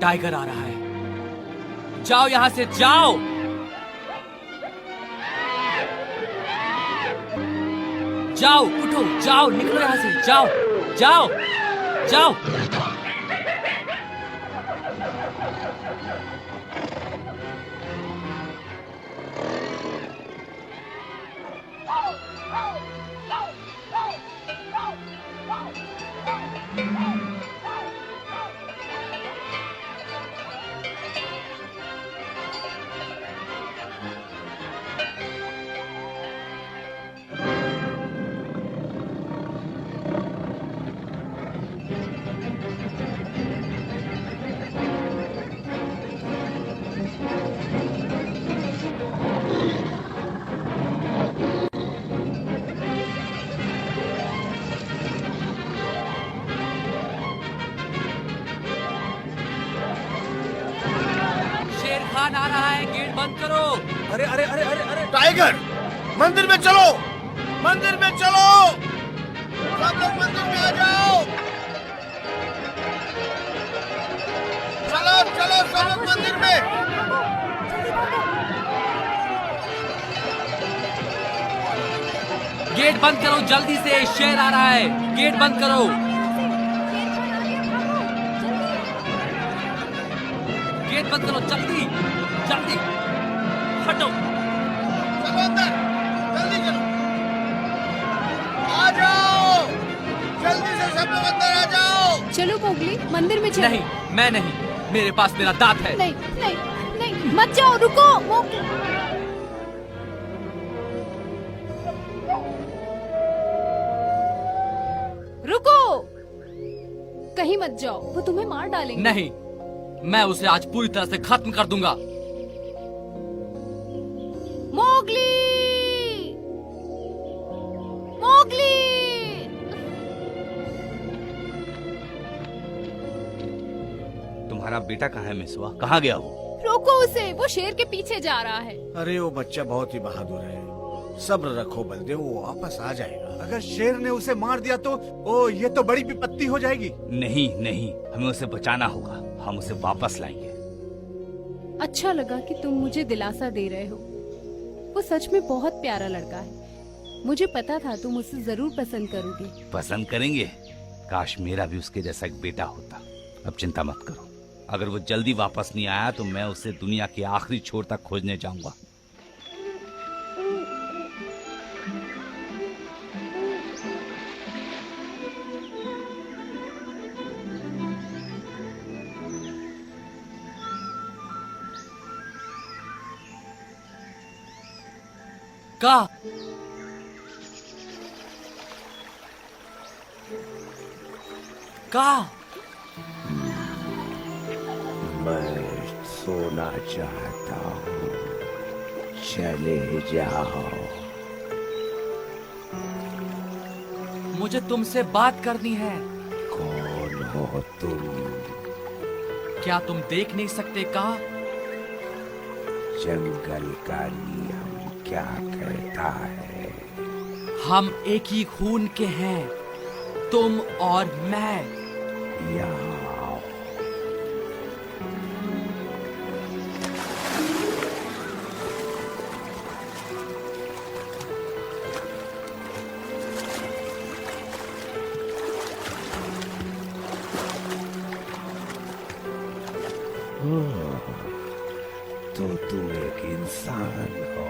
टाइगर आ रहा है, जाओ यहां से, जाओ। जाओ, उठो, जाओ, निकलो यहां से, जाओ, जाओ, जाओ। आ रहा है, गेट बंद करो। अरे अरे अरे अरे अरे टाइगर, मंदिर में चलो, मंदिर में चलो, सब लोग मंदिर में आ जाओ। चलो चलो सब लोग मंदिर में। गेट बंद करो जल्दी से, शेर आ रहा है। गेट बंद करो। गेट बंद करो जल्दी जल्दी। हटो। चलो अंदर, जल्दी चलो। आ जाओ, जल्दी से सब लोग अंदर आ जाओ। चलो मोगली, मंदिर में चलो। नहीं, मैं नहीं, मेरे पास मेरा दांत है। नहीं नहीं नहीं, मत जाओ, रुको मोगली। रुको, कहीं मत जाओ, वो तुम्हें मार डालेंगे। नहीं, मैं उसे आज पूरी तरह से खत्म कर दूंगा। Mowgli, Mowgli. तुम्हारा बेटा कहाँ है मिसवा? कहाँ गया वो? रोको उसे, वो शेर के पीछे जा रहा है। अरे वो बच्चा बहुत ही बहादुर है, सब्र रखो बलदेव, वो वापस आ जाएगा। अगर शेर ने उसे मार दिया तो ओ ये तो बड़ी विपत्ति हो जाएगी। नहीं नहीं, हमें उसे बचाना होगा, हम उसे वापस लाएंगे। अच्छा लगा कि तुम मुझे दिलासा दे रहे हो। वो सच में बहुत प्यारा लड़का है। मुझे पता था तुम उसे जरूर पसंद करोगे। पसंद करेंगे? काश मेरा भी उसके जैसा एक बेटा होता। अब चिंता मत करो, अगर वो जल्दी वापस नहीं आया तो मैं उसे दुनिया के आखिरी छोर तक खोजने जाऊंगा। का का मैं सोना चाहता हूँ, चले जाओ। मुझे तुमसे बात करनी है। कौन हो तुम? क्या तुम देख नहीं सकते का? जंगल का नियम क्या कहता है? हम एक ही खून के हैं, तुम और मैं। यहाँ आओ। तो तुम एक इंसान हो।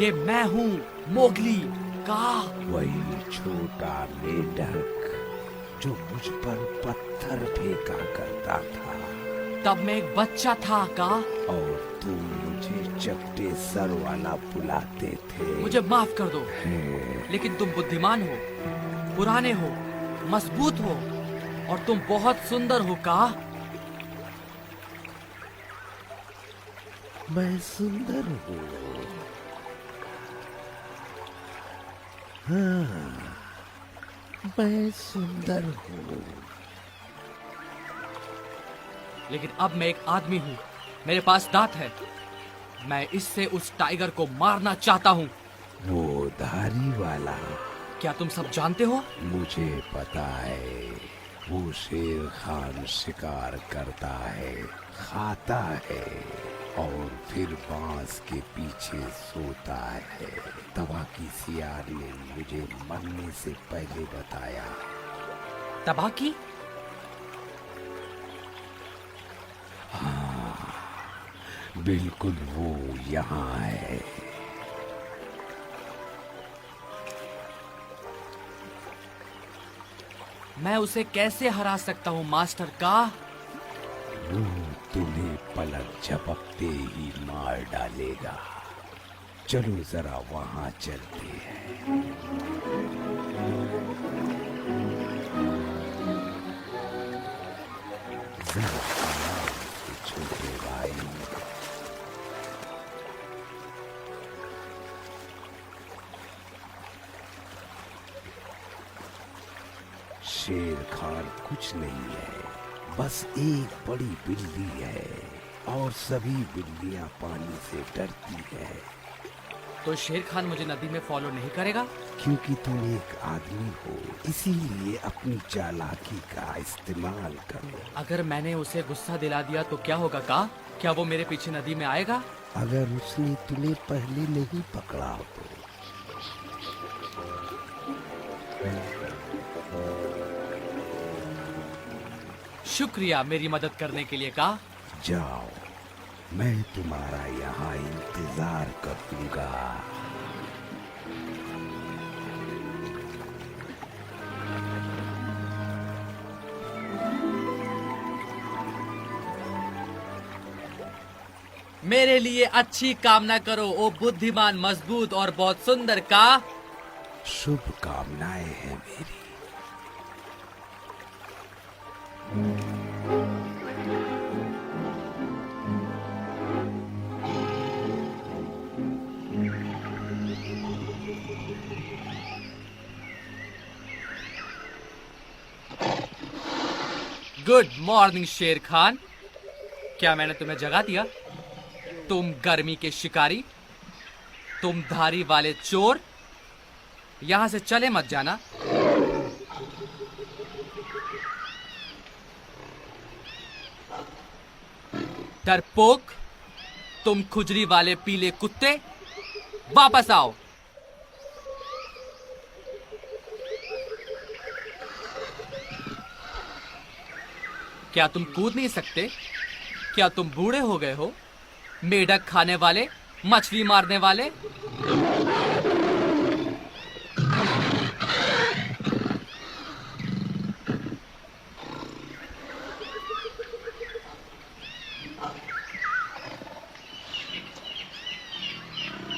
ये मैं हूँ मोगली का। वही छोटा मेंढक जो मुझ पर पत्थर फेंका करता था। तब मैं एक बच्चा था का। और तुम मुझे चपटे सर वाला बुलाते थे। मुझे माफ कर दो, लेकिन तुम बुद्धिमान हो, पुराने हो, मजबूत हो और तुम बहुत सुंदर हो का। मैं सुंदर हूँ। हाँ, मैं सुंदर हूँ। लेकिन अब मैं एक आदमी हूँ, मेरे पास दांत है। मैं इससे उस टाइगर को मारना चाहता हूँ। वो धारी वाला? क्या तुम सब जानते हो? मुझे पता है, वो शेर खान शिकार करता है, खाता है और फिर बांस के पीछे सोता है। तबाकी सियार ने मुझे मरने से पहले बताया। तबाकी? हाँ, बिल्कुल वो यहाँ है। मैं उसे कैसे हरा सकता हूँ मास्टर का? वो तुम्हें पलक झपकते ही मार डालेगा। चलो जरा वहां चलते हैं। जरा छोटे भाई। शेर खान कुछ नहीं है, बस एक बड़ी बिल्ली है और सभी बिल्लियां पानी से डरती है। तो शेर खान मुझे नदी में फॉलो नहीं करेगा? क्योंकि तुम एक आदमी हो, इसीलिए अपनी चालाकी का इस्तेमाल करो। अगर मैंने उसे गुस्सा दिला दिया तो क्या होगा का? क्या वो मेरे पीछे नदी में आएगा? अगर उसने तुम्हें पहले नहीं पकड़ा तो। शुक्रिया मेरी मदद करने के लिए का। जाओ, मैं तुम्हारा यहाँ इंतजार करूंगा। मेरे लिए अच्छी कामना करो ओ बुद्धिमान, मजबूत और बहुत सुंदर का। शुभ कामनाएं हैं मेरी। गुड मॉर्निंग शेर खान। क्या मैंने तुम्हें जगा दिया? तुम गर्मी के शिकारी, तुम धारी वाले चोर, यहां से चले मत जाना। डरपोक, तुम खुजली वाले पीले कुत्ते, वापस आओ। क्या तुम कूद नहीं सकते? क्या तुम बूढ़े हो गए हो? मेढक खाने वाले, मछली मारने वाले।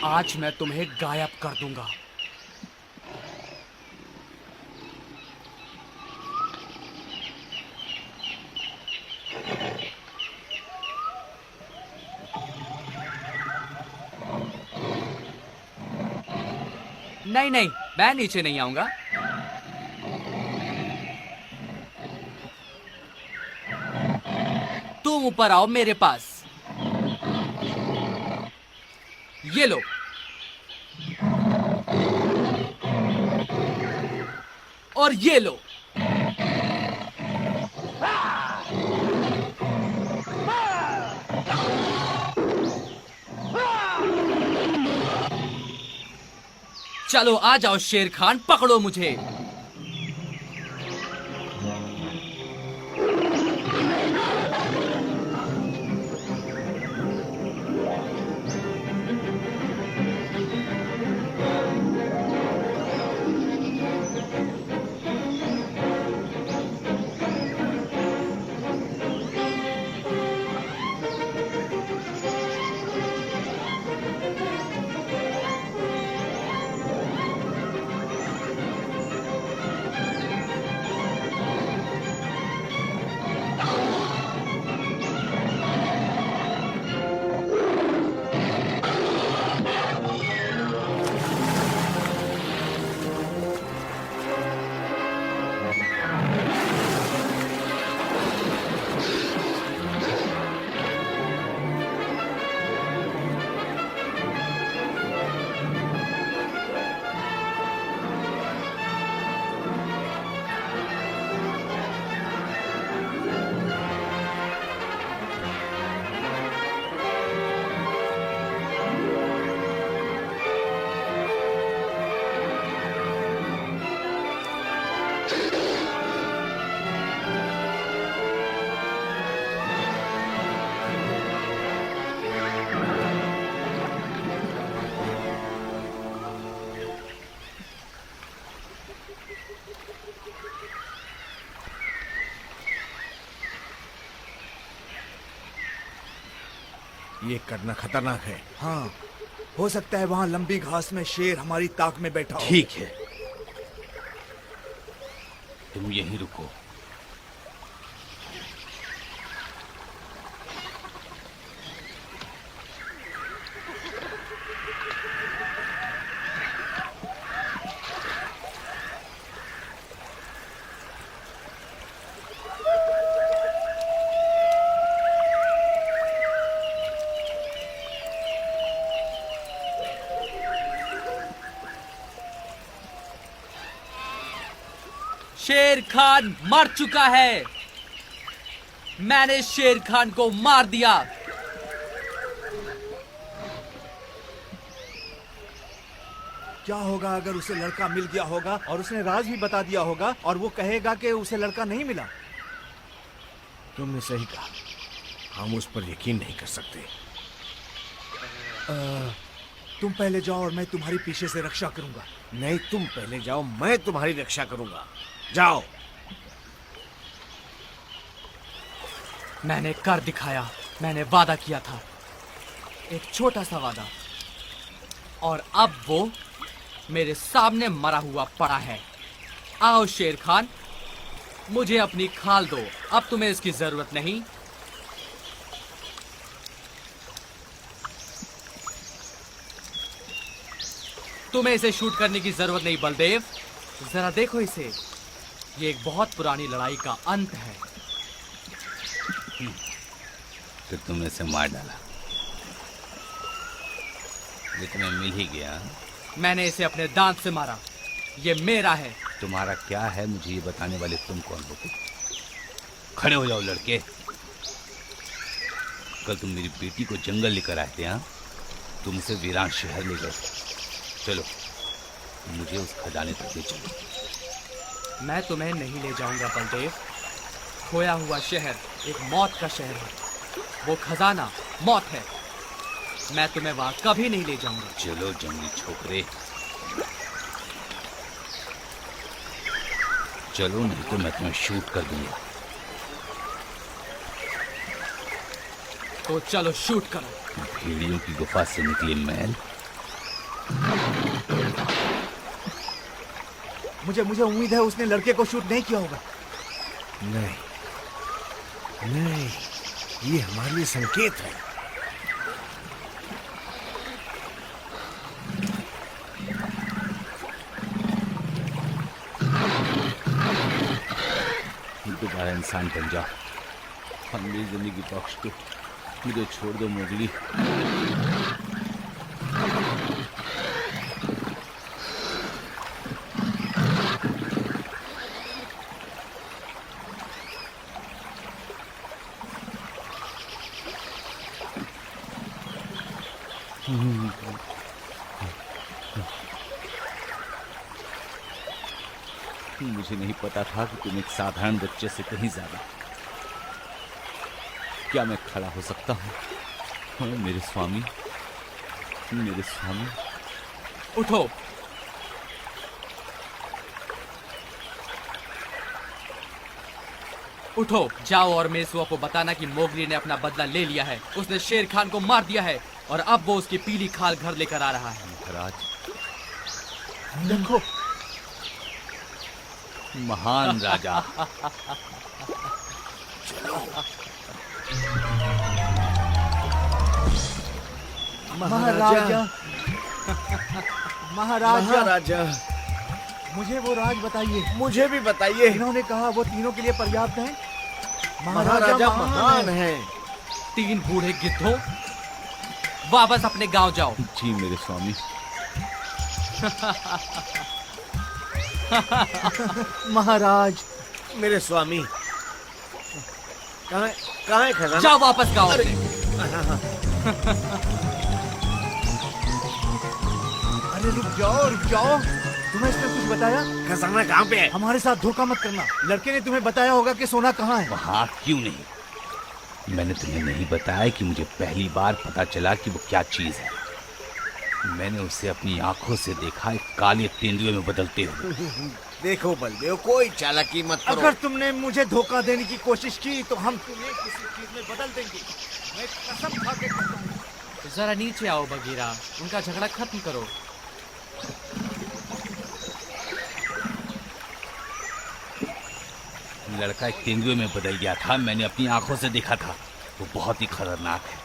आज मैं तुम्हें गायब कर दूंगा। नहीं नहीं, मैं नीचे नहीं आऊंगा। तुम ऊपर आओ मेरे पास। ये लो। और ये लो। चलो आ जाओ शेर खान, पकड़ो मुझे। ये करना खतरनाक है। हाँ, हो सकता है वहां लंबी घास में शेर हमारी ताक में बैठा हो। ठीक है, तुम यहीं रुको। शेर खान मर चुका है। मैंने शेर खान को मार दिया। क्या होगा अगर उसे लड़का मिल गया होगा और उसने राज भी बता दिया होगा और वो कहेगा कि उसे लड़का नहीं मिला? तुमने सही कहा, हम उस पर यकीन नहीं कर सकते। तुम पहले जाओ और मैं तुम्हारी पीछे से रक्षा करूंगा। नहीं, तुम पहले जाओ, मैं तुम्हारी रक्षा करूंगा। जाओ। मैंने कर दिखाया। मैंने वादा किया था, एक छोटा सा वादा, और अब वो मेरे सामने मरा हुआ पड़ा है। आओ शेर खान, मुझे अपनी खाल दो। अब तुम्हें इसकी जरूरत नहीं। तुम्हें इसे शूट करने की जरूरत नहीं बलदेव। जरा देखो इसे, ये एक बहुत पुरानी लड़ाई का अंत है। फिर तुमने इसे मार डाला। ये तुम्हें मिल ही गया। मैंने इसे अपने दांत से मारा। ये मेरा है। तुम्हारा क्या है, मुझे ये बताने वाले तुम कौन हो? खड़े हो जाओ लड़के। कल तुम मेरी बेटी को जंगल लेकर आए थे। हाँ, तुम उसे वीरान शहर ले गए। चलो, मुझे उस खजाने तक ले चलो। मैं तुम्हें नहीं ले जाऊंगा बलदेव। खोया हुआ शहर एक मौत का शहर है। वो खजाना मौत है। मैं तुम्हें वहां कभी नहीं ले जाऊंगा। चलो जंगली छोकरे, चलो, नहीं तो मैं तुम्हें शूट कर दूंगा। तो चलो शूट करो। भेड़ियों की गुफा से निकले मैल। मुझे उम्मीद है उसने लड़के को शूट नहीं किया होगा। नहीं, नहीं, ये हमारे लिए संकेत है। दोबारा इंसान बन जाओ और मेरी जिंदगी बख्श दो। मुझे छोड़ दो मोगली। मुझे नहीं पता था कि तुम एक साधारण बच्चे से कहीं ज्यादा। क्या मैं खड़ा हो सकता हूँ? हाँ, मेरे स्वामी, मेरे स्वामी। उठो। उठो, जाओ और मेसुआ को बताना कि मोगली ने अपना बदला ले लिया है। उसने शेर खान को मार दिया है और अब वो उसकी पीली खाल घर लेकर आ रहा है। महाराज, देखो, महान राजा। महाराजा, महाराजा, महाराजा, मुझे वो राज बताइए। मुझे भी बताइए। इन्होंने कहा वो तीनों के लिए पर्याप्त है। महाराजा महान है। 3 बूढ़े गिद्धों, वापस अपने गांव जाओ। जी मेरे स्वामी। महाराज, मेरे स्वामी, कहाँ है खजाना? जाओ वापस गांव में। अरे रुक जाओ। तुम्हें इसने कुछ बताया? खजाना कहाँ पे है? हमारे साथ धोखा मत करना। लड़के ने तुम्हें बताया होगा कि सोना कहाँ है। वहाँ क्यों नहीं? मैंने तुम्हें नहीं बताया कि मुझे पहली बार पता चला कि वो क्या चीज है। मैंने उसे अपनी आंखों से देखा, एक काले तेंदुए में बदलते हुए। देखो बलदेव, कोई चालाकी मत करो। अगर तुमने मुझे धोखा देने की कोशिश की तो हम तुम्हें किसी चीज में बदल देंगे। मैं कसम खा के कहता हूं। जरा नीचे आओ बगीरा, उनका झगड़ा खत्म करो। लड़का एक तेंदुए में बदल गया था। मैंने अपनी आंखों से देखा था। वो बहुत ही खतरनाक है।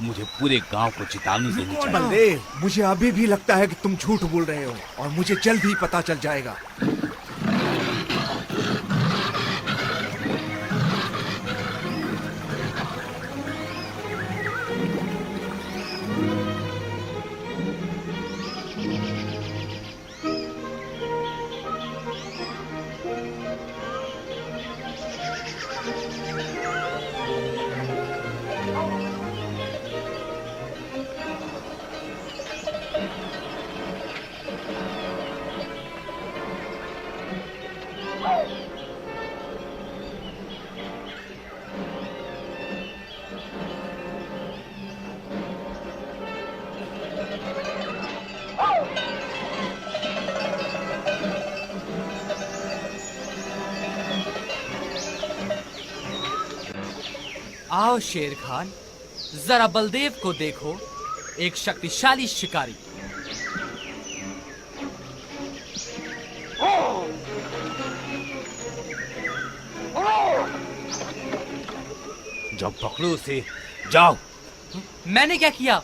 मुझे पूरे गांव को चेतावनी देनी चाहिए। बलदेव, मुझे अभी भी लगता है कि तुम झूठ बोल रहे हो और मुझे जल्द ही पता चल जाएगा। आओ शेर खान, जरा बलदेव को देखो, एक शक्तिशाली शिकारी। जाओ पकड़ो उसे, जाओ। मैंने क्या किया?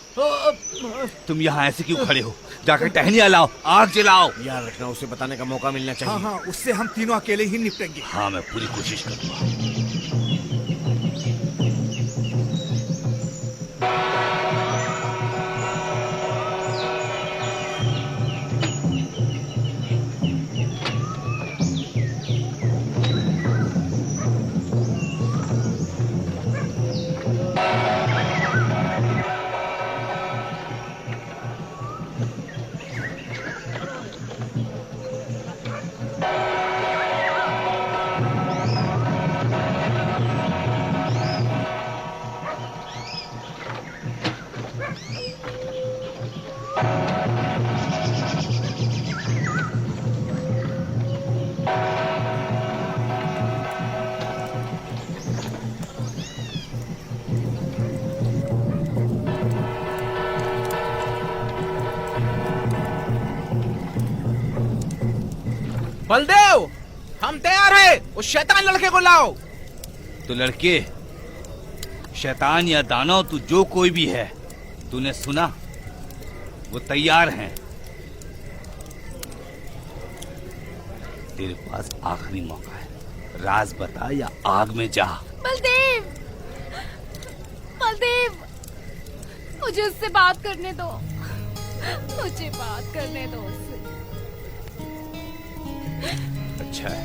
तुम यहाँ ऐसे क्यों खड़े हो? जाकर टहनियाँ लाओ, आग जलाओ। याद रखना, उसे बताने का मौका मिलना चाहिए। हाँ हाँ, उससे हम तीनों अकेले ही निपटेंगे। हाँ, मैं पूरी कोशिश करूंगा। बलदेव, हम तैयार हैं। उस शैतान लड़के को लाओ। तो लड़के, शैतान या दानव, तू जो कोई भी है, तूने सुना? वो तैयार हैं। तेरे पास आखिरी मौका है, राज बता या आग में जा। बलदेव, बलदेव, मुझे उससे बात करने दो, मुझे बात करने दो उससे। अच्छा है,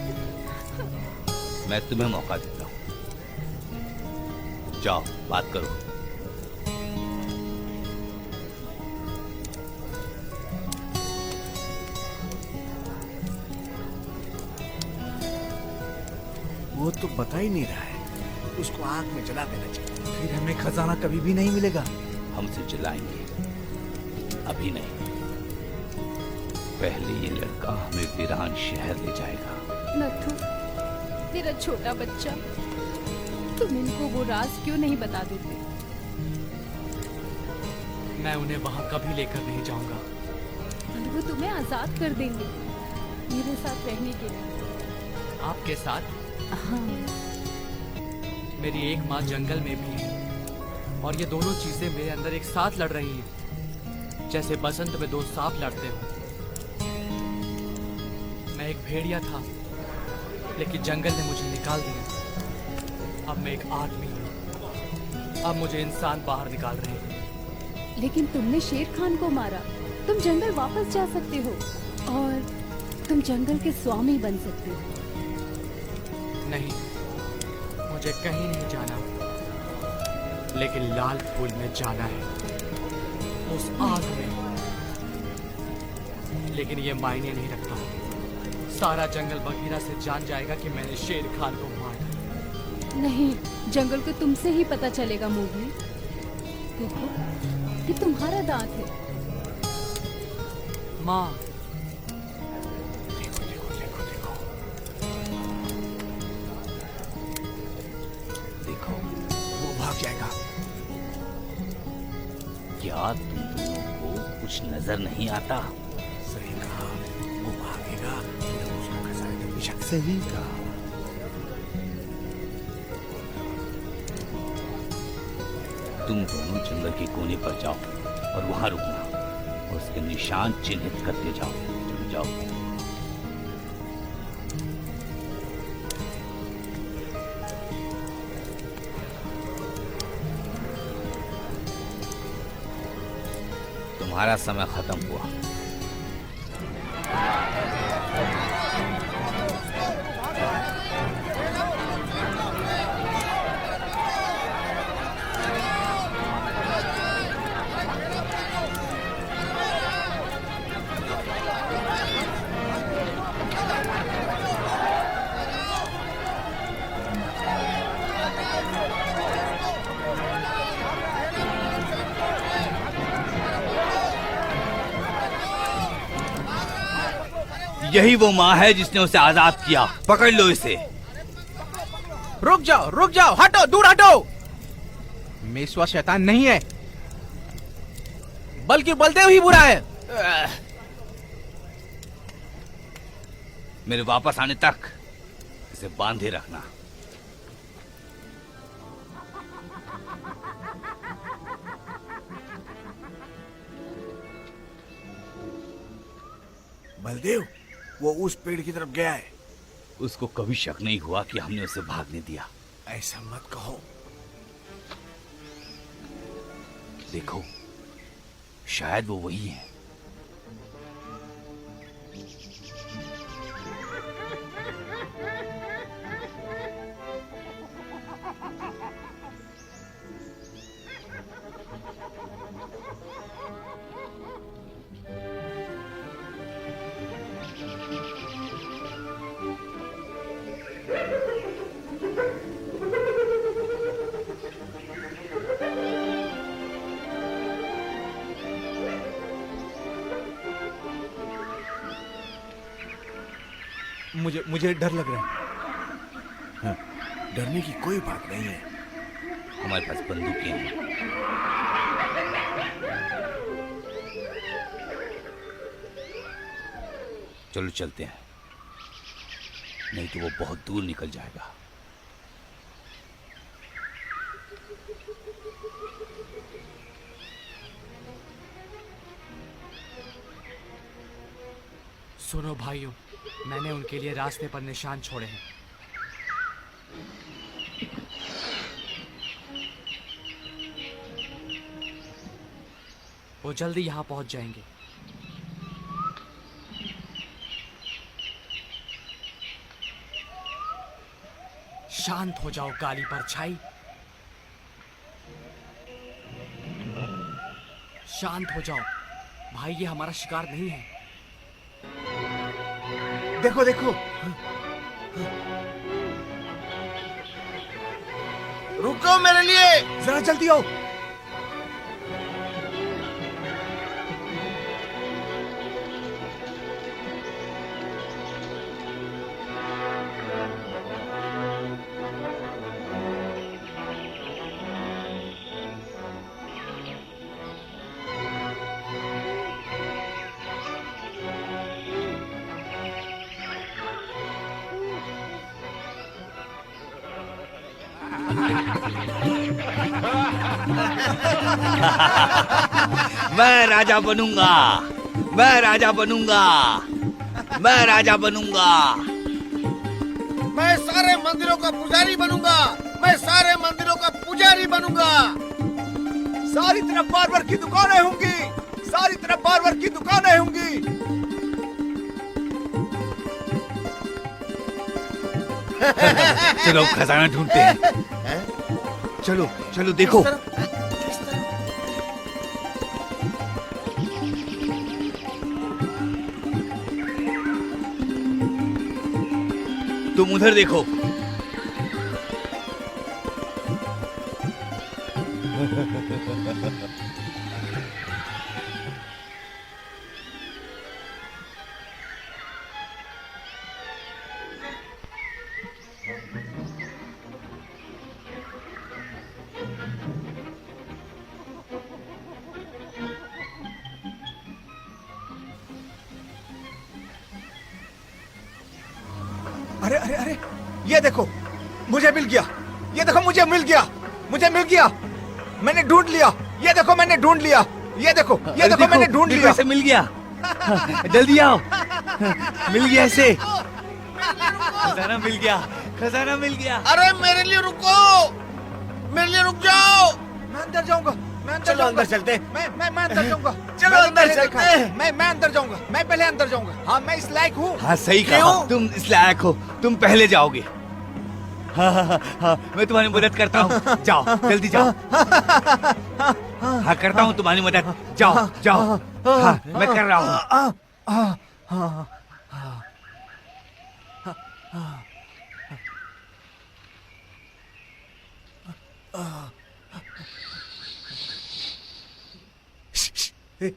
मैं तुम्हें मौका देता हूँ। जाओ, बात करो। वो तो बता ही नहीं रहा है। उसको आग में जला देना चाहिए। फिर हमें खजाना कभी भी नहीं मिलेगा। हमसे जलाएंगे, अभी नहीं। पहले ये लड़का हमें वीरान शहर ले जाएगा। नथु, मेरा छोटा बच्चा, तुम इनको वो राज क्यों नहीं बता देते? मैं उन्हें वहां कभी लेकर नहीं जाऊंगा। और वो तुम्हें आजाद कर देंगे मेरे साथ रहने के लिए। आपके साथ? हाँ। मेरी एक माँ जंगल में भी है और ये दोनों चीजें मेरे अंदर एक साथ लड़ रही हैं, जैसे बसंत में दो सांप लड़ते हो। मैं एक भेड़िया था, लेकिन जंगल ने मुझे निकाल दिया। अब मैं एक आदमी हूँ। अब मुझे इंसान बाहर निकाल रहे हैं। लेकिन तुमने शेर खान को मारा। तुम जंगल वापस जा सकते हो और तुम जंगल के स्वामी बन सकते हो। नहीं, मुझे कहीं नहीं जाना, लेकिन लाल फूल में जाना है, उस आग में। लेकिन ये मायने नहीं रखता। सारा जंगल बघीरा से जान जाएगा कि मैंने शेर खान को मारा। नहीं, जंगल को तुमसे ही पता चलेगा मोगली। देखो, ये तुम्हारा दांत है। माँ, देखो देखो देखो देखो देखो, वो भाग जाएगा। क्या तुम दोनों को कुछ नजर नहीं आता? सही कहा, वो भागेगा तो उसका खजाना बेशक। सही कहा। तुम दोनों जंगल के कोने पर जाओ और वहां रुकना और उसके निशान चिन्हित करते जाओ। जाओ। तुम्हारा समय खत्म हुआ। यही वो माँ है जिसने उसे आजाद किया। पकड़ लो इसे। रुक जाओ, रुक जाओ, हटो, दूर हटो। मेसवा शैतान नहीं है, बल्कि बलदेव ही बुरा है। मेरे वापस आने तक इसे बांधे रखना। बलदेव, वो उस पेड़ की तरफ गया है। उसको कभी शक नहीं हुआ कि हमने उसे भागने दिया। ऐसा मत कहो। देखो, शायद वो वही है। मुझे डर लग रहा है। हाँ, डरने की कोई बात नहीं है। हमारे पास बंदूकें हैं। चलो चलते हैं, नहीं तो वो बहुत दूर निकल जाएगा। सुनो भाइयों, मैंने उनके लिए रास्ते पर निशान छोड़े हैं। वो जल्दी यहां पहुंच जाएंगे। शांत हो जाओ काली परछाई, शांत हो जाओ भाई, ये हमारा शिकार नहीं है। देखो देखो, रुको मेरे लिए। जरा जल्दी आओ। मैं राजा बनूंगा, मैं राजा बनूंगा, मैं राजा बनूंगा। मैं सारे मंदिरों का पुजारी बनूंगा, मैं सारे मंदिरों का पुजारी बनूंगा। सारी तरफ बार्बर की दुकानें होंगी, सारी तरफ बार्बर की दुकानें होंगी। चलो खजाना ढूंढते हैं। चलो चलो देखो। तुम उधर देखो। अरे अरे अरे, ये देखो, मुझे मिल गया। ये देखो, मुझे मिल गया, मुझे मिल गया। मैंने ढूंढ लिया। ये देखो, मैंने ढूंढ लिया। ये देखो, ये देखो, मैंने ढूंढ लिया। से मिल गया। जल्दी आओ, मिल गया इसे। खजाना मिल गया, खजाना मिल गया। अरे मेरे लिए रुको, मेरे लिए रुक जाओ। मैं अंदर जाऊंगा, मैं अंदर चलो अंदर चलते। मैं अंदर जाऊंगा। चलो अंदर चलते। मैं अंदर जाऊंगा, मैं पहले अंदर जाऊंगा। हाँ, मैं इस लायक हूँ। हाँ सही कहा, तुम इस लायक हो, तुम पहले जाओगे। हाँ हाँ हाँ, मैं तुम्हारी मदद करता हूँ। जाओ जल्दी जाओ। हाँ करता हूँ तुम्हारी मदद। जाओ जाओ। हाँ मैं कर रहा हूँ।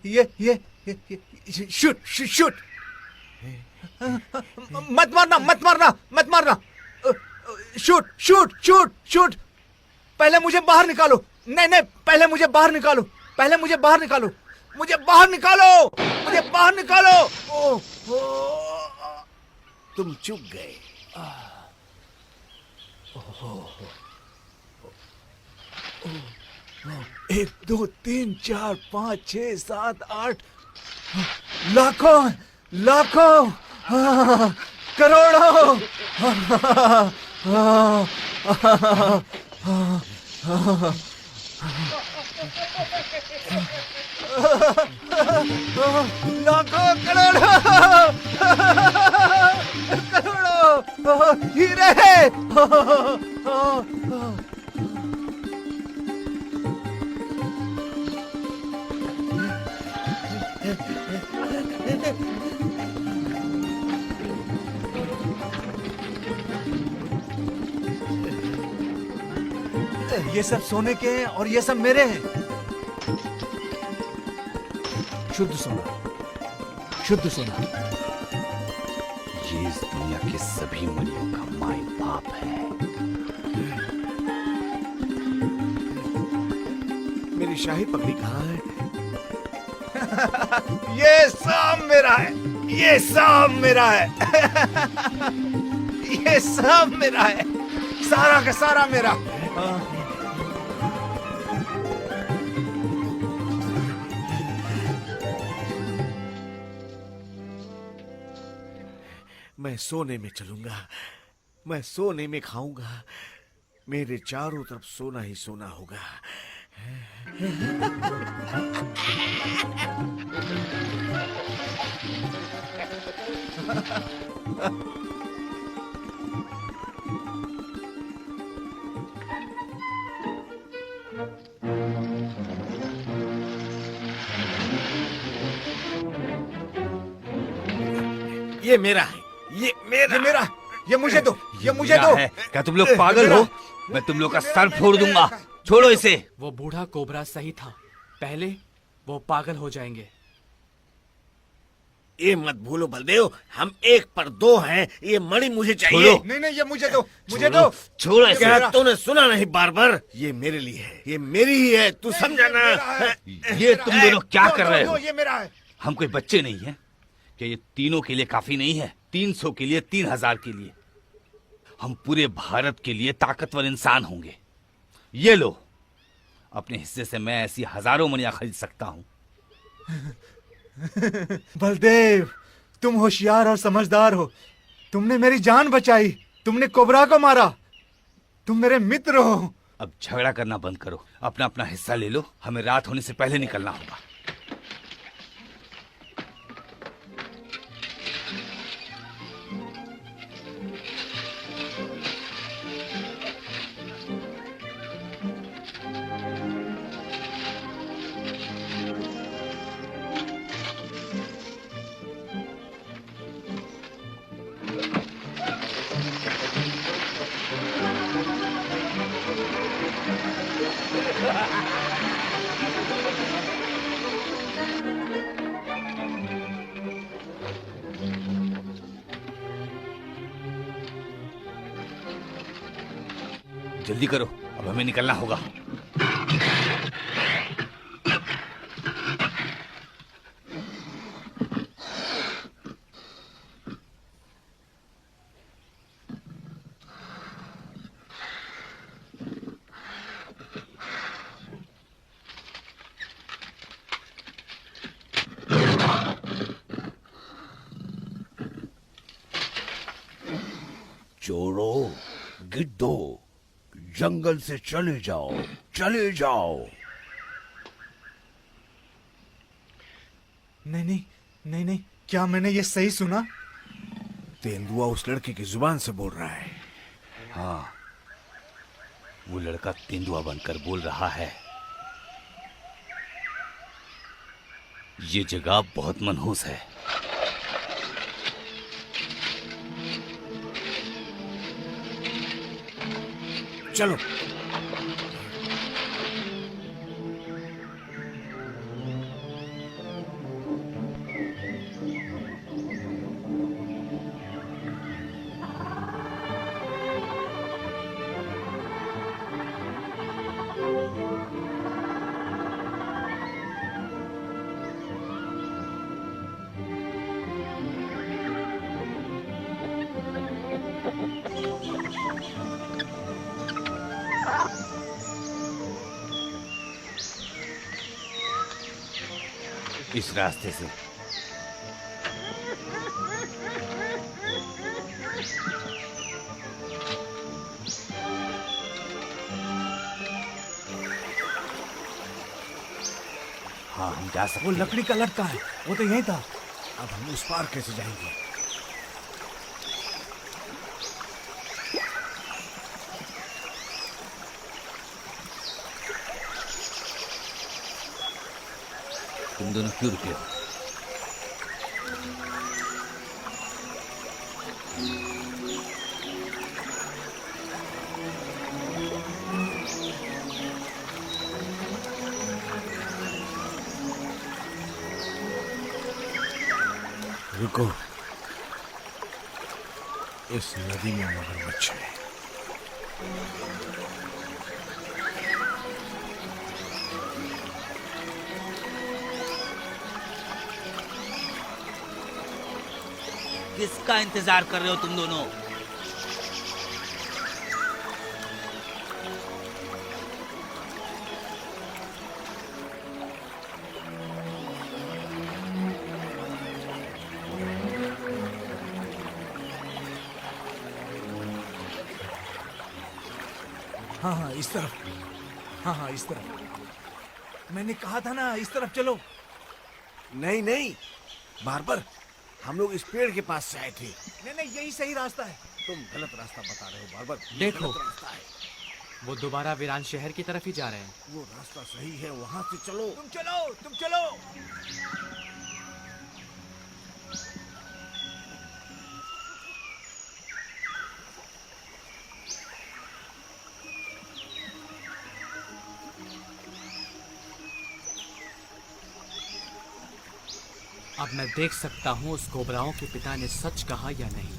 ये शूट शूट शूट। मत मारना, मत मारना, मत मारना। Shoot shoot shoot shoot. पहले मुझे बाहर निकालो, नहीं नहीं, पहले मुझे बाहर निकालो, पहले मुझे बाहर निकालो, मुझे बाहर निकालो, मुझे बाहर निकालो। तुम चुप गए। 1 2 3 4 5 6 7 8 लाखों लाखों, करोड़ों। लाखों करोड़ों करोड़ों हीरे। ये सब सोने के हैं और ये सब मेरे हैं। शुद्ध सोना, शुद्ध सोना। ये इस दुनिया के सभी मणियों का माई बाप है। मेरी शाही पगड़ी कहाँ है? ये सब मेरा है, ये सब मेरा है। ये सब मेरा है, सारा का सारा मेरा। मैं सोने में चलूंगा, मैं सोने में खाऊंगा, मेरे चारों तरफ सोना ही सोना होगा। ये मेरा है, ये मेरा, ये मुझे दो, ये मुझे दो। क्या तुम लोग पागल हो? मैं तुम लोग का सर फोड़ दूंगा। छोड़ो इसे। वो बूढ़ा कोबरा सही था, पहले वो पागल हो जाएंगे। ये मत भूलो बलदेव, हम 1 पर 2 हैं। ये मणि मुझे चाहिए। नहीं नहीं, ये मुझे दो, मुझे दो। छोड़ो इसे। क्या तूने सुना नहीं बार-बार? ये मेरे लिए है, ये मेरी ही है, तू समझा ना? ये तुम दोनों क्या कर रहे हो? ये मेरा है। हम कोई बच्चे नहीं हैं कि ये तीनों के लिए काफी नहीं है? 300 के लिए, 3000 के लिए। हम पूरे भारत के लिए ताकतवर इंसान होंगे। ये लो, अपने हिस्से से मैं ऐसी हजारों मणियां खरीद सकता हूं। बलदेव, तुम होशियार और समझदार हो। तुमने मेरी जान बचाई, तुमने कोबरा को मारा, तुम मेरे मित्र हो। अब झगड़ा करना बंद करो, अपना अपना हिस्सा ले लो। हमें रात होने से पहले निकलना होगा। जल्दी करो, अब हमें निकलना होगा। चोरों, गिद्धों, जंगल से चले जाओ, चले जाओ। नहीं नहीं नहीं नहीं, क्या मैंने ये सही सुना? तेंदुआ उस लड़के की जुबान से बोल रहा है। हाँ, वो लड़का तेंदुआ बनकर बोल रहा है। ये जगह बहुत मनहूस है। चलो। इस रास्ते से। हाँ, हम जा सकते वो हैं। लकड़ी का लटका है, वो तो यहीं था। अब हम उस पार कैसे जाएंगे? तुम दोनों क्यों रुके हो? रुको, इस नदी में मगरमच्छ है। किसका इंतजार कर रहे हो तुम दोनों? हाँ हाँ, इस तरफ। हाँ हाँ, इस तरफ। मैंने कहा था ना, इस तरफ चलो। नहीं नहीं, बार्बर, हम लोग इस पेड़ के पास से आए थे। नहीं नहीं, यही सही रास्ता है। तुम गलत रास्ता बता रहे हो बार्बर। ये देखो। गलत रास्ता है। वो दोबारा वीरान शहर की तरफ ही जा रहे हैं। वो रास्ता सही है, वहां से चलो। तुम चलो, तुम चलो। अब मैं देख सकता हूँ उस कोबराओं के पिता ने सच कहा या नहीं।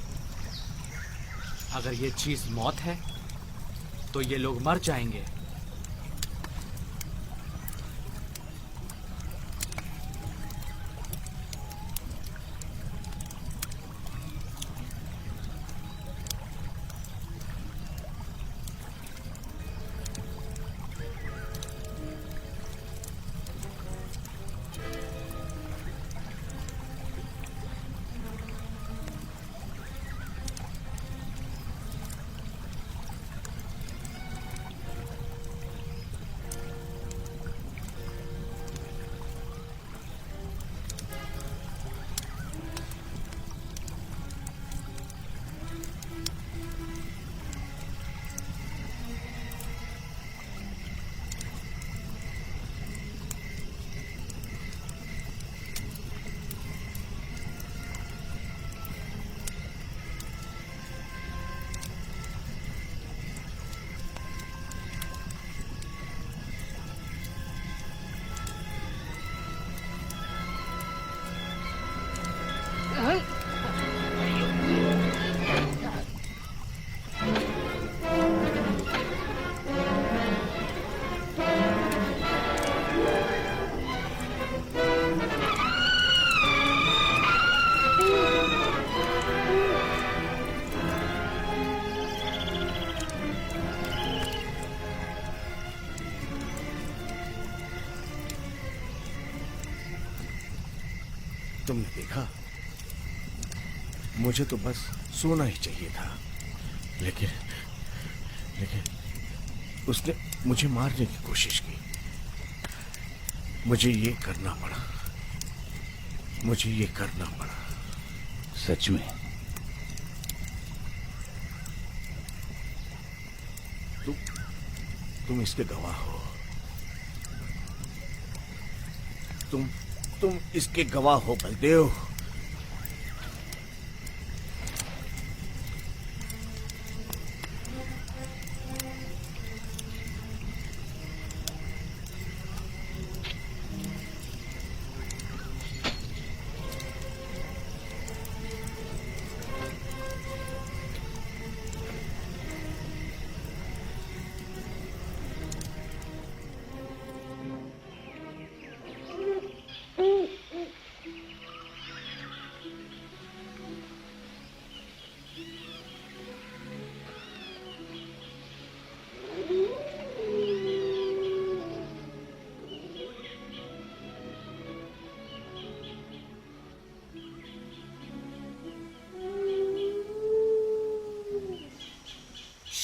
अगर ये चीज मौत है तो ये लोग मर जाएंगे। तुमने देखा, मुझे तो बस सोना ही चाहिए था, लेकिन उसने मुझे मारने की कोशिश की। मुझे ये करना पड़ा, मुझे ये करना पड़ा। सच में? तुम इसके गवाह हो। तुम इसके गवाह हो बलदेव।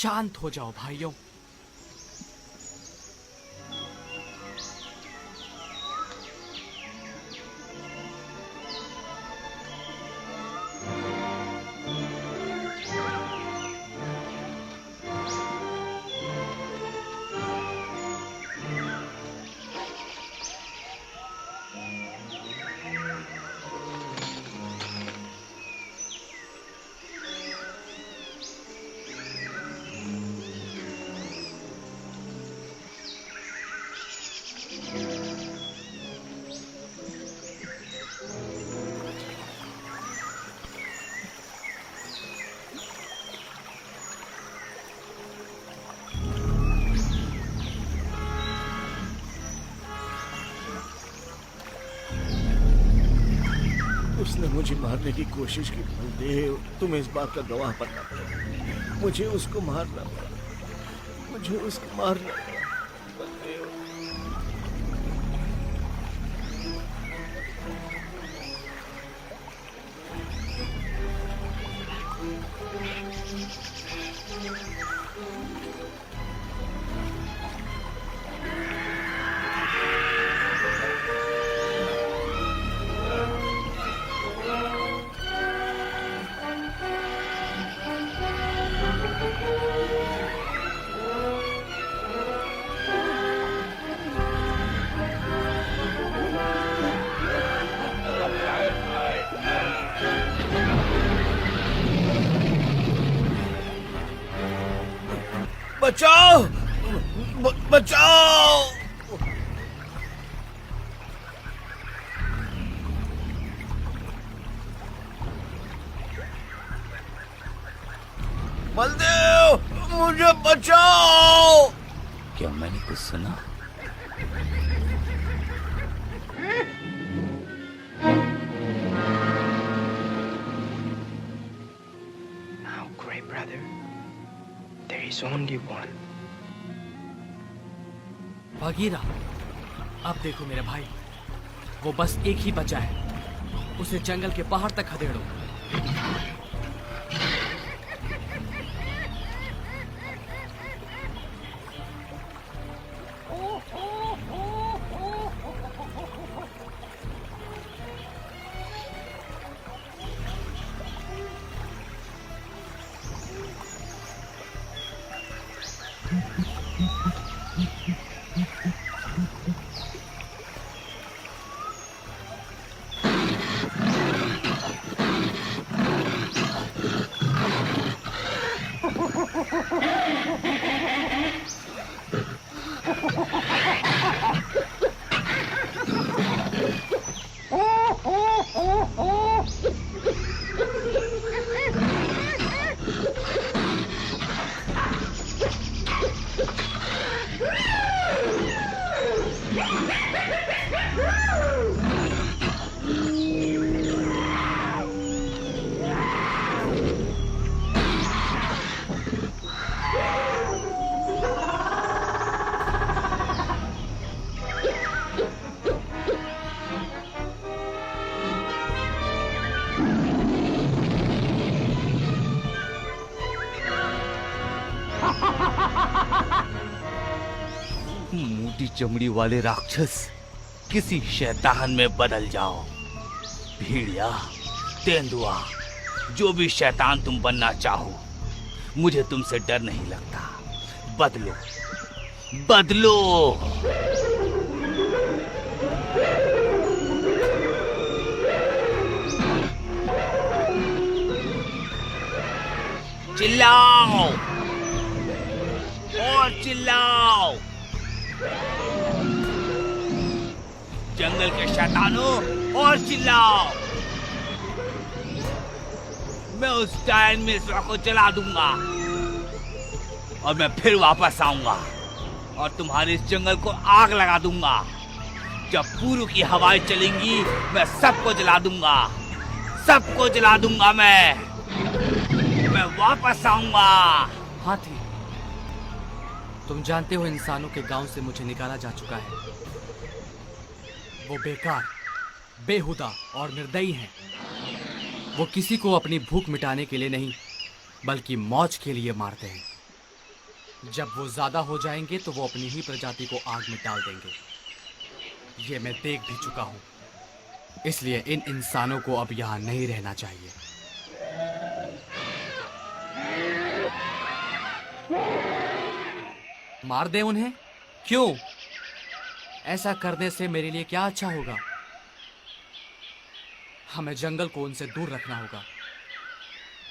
शांत हो जाओ भाइयों। उसने मुझे मारने की कोशिश की बलदेव, तुम्हें इस बात का गवाह बनना पड़ेगा। मुझे उसको मारना पड़ा, मुझे उसको मारना पड़ा बलदेव। बचाओ! बचाओ! बलदेव, मुझे बचाओ! क्या मैंने कुछ सुना? Now, Grey Brother, there is only one. बागीरा, अब देखो मेरे भाई, वो बस एक ही बचा है। उसे जंगल के पहाड़ तक खदेड़ो। मोटी चमड़ी वाले राक्षस, किसी शैतान में बदल जाओ। भेड़िया, तेंदुआ, जो भी शैतान तुम बनना चाहो, मुझे तुमसे डर नहीं लगता। बदलो, बदलो। चिल्लाओ और चिल्लाओ, जंगल के शैतानों, और चिल्लाओ। मैं उस डायनामिक्स को जला दूंगा और मैं फिर वापस आऊंगा और तुम्हारे इस जंगल को आग लगा दूंगा। जब पूर्व की हवाएं चलेंगी, मैं सबको जला दूंगा, सबको जला दूंगा। मैं वापस आऊंगा। हाथी, तुम जानते हो इंसानों के गांव से मुझे निकाला जा चुका है। वो बेकार, बेहुदा और निर्दयी हैं। वो किसी को अपनी भूख मिटाने के लिए नहीं, बल्कि मौज के लिए मारते हैं। जब वो ज्यादा हो जाएंगे तो वो अपनी ही प्रजाति को आग में डाल देंगे। ये मैं देख भी चुका हूं, इसलिए इन इंसानों को अब यहां नहीं रहना चाहिए। मार दे उन्हें? क्यों? ऐसा करने से मेरे लिए क्या अच्छा होगा? हमें जंगल को उनसे दूर रखना होगा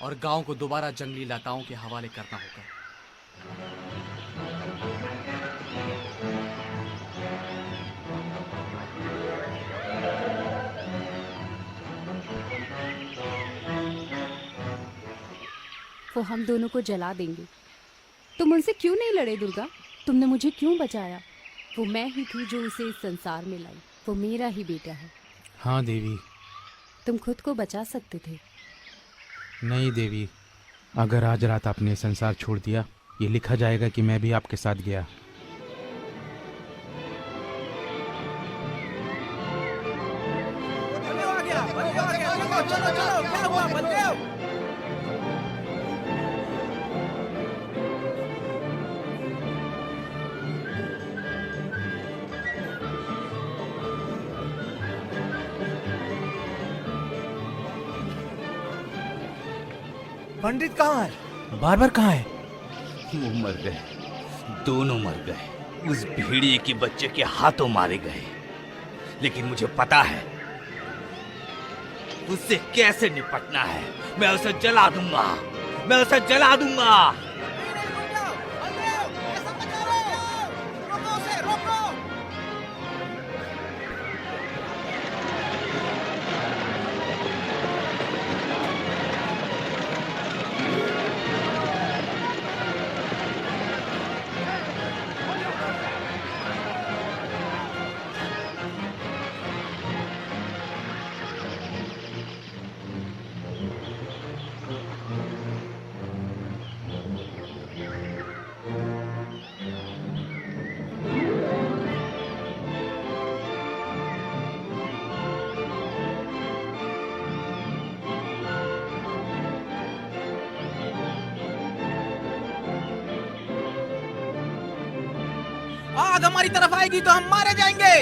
और गांव को दोबारा जंगली लताओं के हवाले करना होगा। वो हम दोनों को जला देंगे। तुम उनसे क्यों नहीं लड़े दुर्गा? तुमने मुझे क्यों बचाया? वो मैं ही थी जो उसे इस संसार में लाई। वो मेरा ही बेटा है। हाँ देवी। तुम खुद को बचा सकते थे। नहीं देवी, अगर आज रात आपने संसार छोड़ दिया, ये लिखा जाएगा कि मैं भी आपके साथ गया। पंडित कहाँ है? बार कहाँ है? वो मर गए, दोनों मर गए। उस भेड़िए के बच्चे के हाथों मारे गए। लेकिन मुझे पता है उससे कैसे निपटना है। मैं उसे जला दूंगा, मैं उसे जला दूंगा। आग हमारी तरफ आएगी तो हम मारे जाएंगे।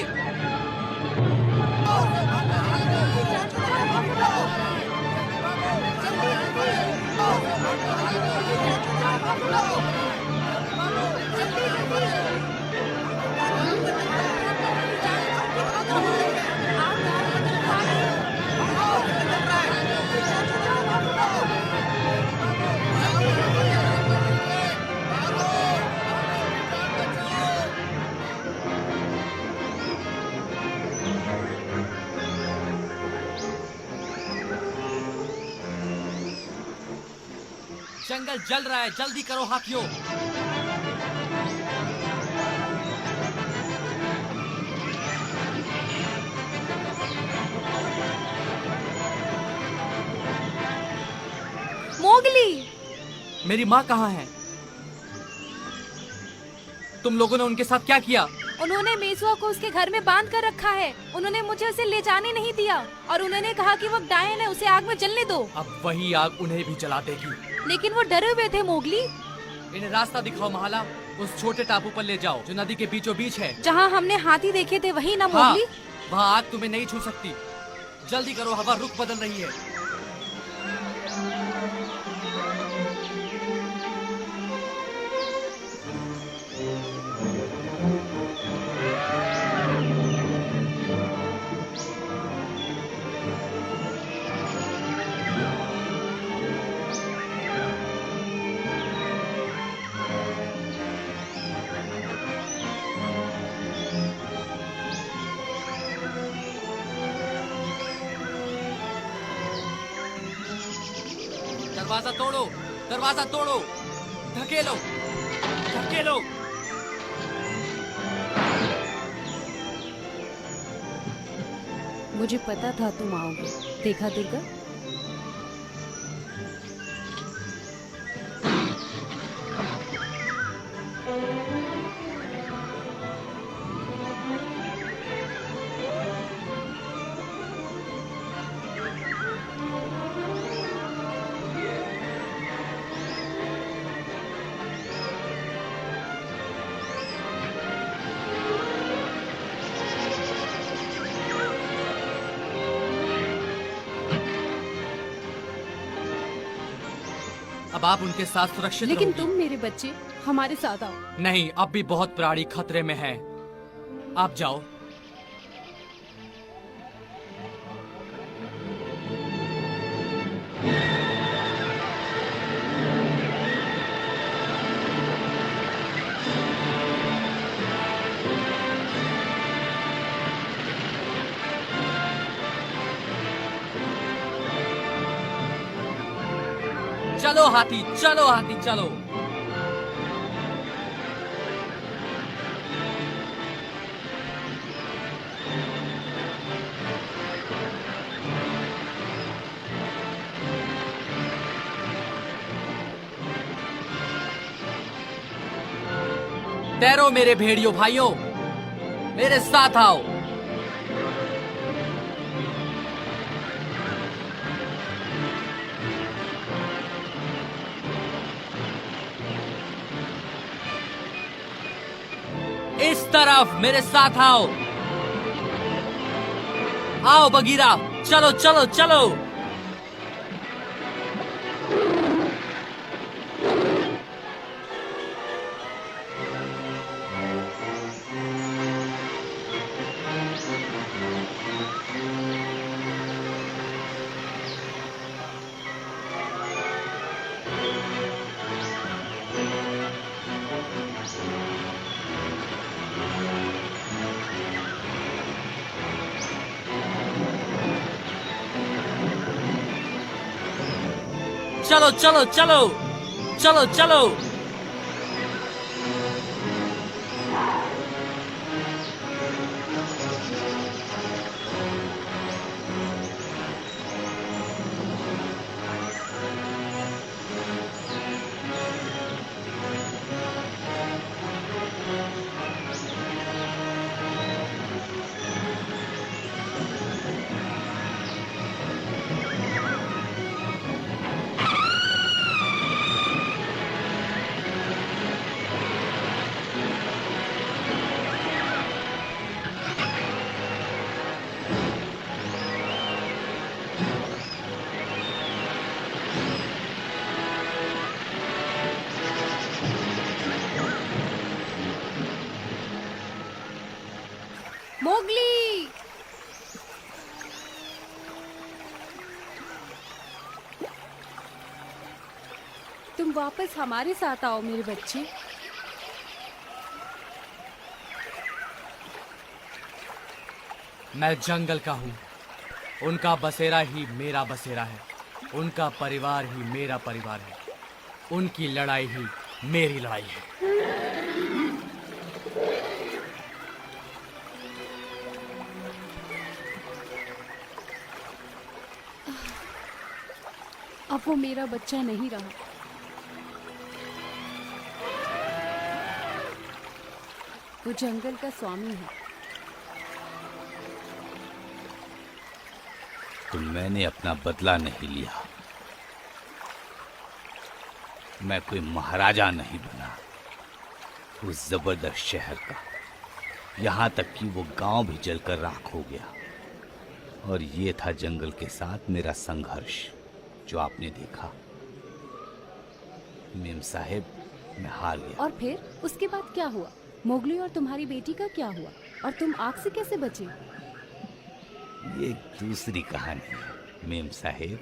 जंगल जल रहा है, जल्दी करो हाथियों। मोगली! मेरी माँ कहाँ है? तुम लोगों ने उनके साथ क्या किया? उन्होंने मेजुआ को उसके घर में बांध कर रखा है। उन्होंने मुझे उसे ले जाने नहीं दिया और उन्होंने कहा कि वो डायन है, उसे आग में जलने दो। अब वही आग उन्हें भी जला देगी। लेकिन वो डरे हुए थे मोगली। इन्हें रास्ता दिखाओ महाला। उस छोटे टापू पर ले जाओ जो नदी के बीचों बीच है। जहाँ हमने हाथी देखे थे वही ना हाँ, मोगली? वहाँ आग तुम्हें नहीं छू सकती। जल्दी करो, हवा रुख बदल रही है। दरवाजा तोड़ो, दरवाजा तोड़ो, धकेलो, धकेलो। मुझे पता था तुम आओगे। देखा दुर्गा? अब आप उनके साथ सुरक्षित लेकिन रहोगी। तुम मेरे बच्चे हमारे साथ आओ। नहीं, अब भी बहुत प्राणी खतरे में है। आप जाओ। चलो हाथी, चलो हाथी, चलो। तैरो मेरे भेड़ियों भाइयों, मेरे साथ आओ। इस तरफ मेरे साथ आओ। आओ बगीरा, चलो चलो चलो। चलो चलो चलो चलो चलो। मोगली, तुम वापस हमारे साथ आओ मेरे बच्चे। मैं जंगल का हूँ। उनका बसेरा ही मेरा बसेरा है। उनका परिवार ही मेरा परिवार है। उनकी लड़ाई ही मेरी लड़ाई है। अब वो मेरा बच्चा नहीं रहा। वो जंगल का स्वामी है। तो मैंने अपना बदला नहीं लिया। मैं कोई महाराजा नहीं बना उस जबरदस्त शहर का। यहाँ तक कि वो गांव भी जलकर राख हो गया। और ये था जंगल के साथ मेरा संघर्ष जो आपने देखा। मेम साहेब, मैं हार गया। और फिर उसके बाद क्या हुआ? मोगली और तुम्हारी बेटी का क्या हुआ? और तुम आग से कैसे बचे? ये एक दूसरी कहानी है मेम साहेब।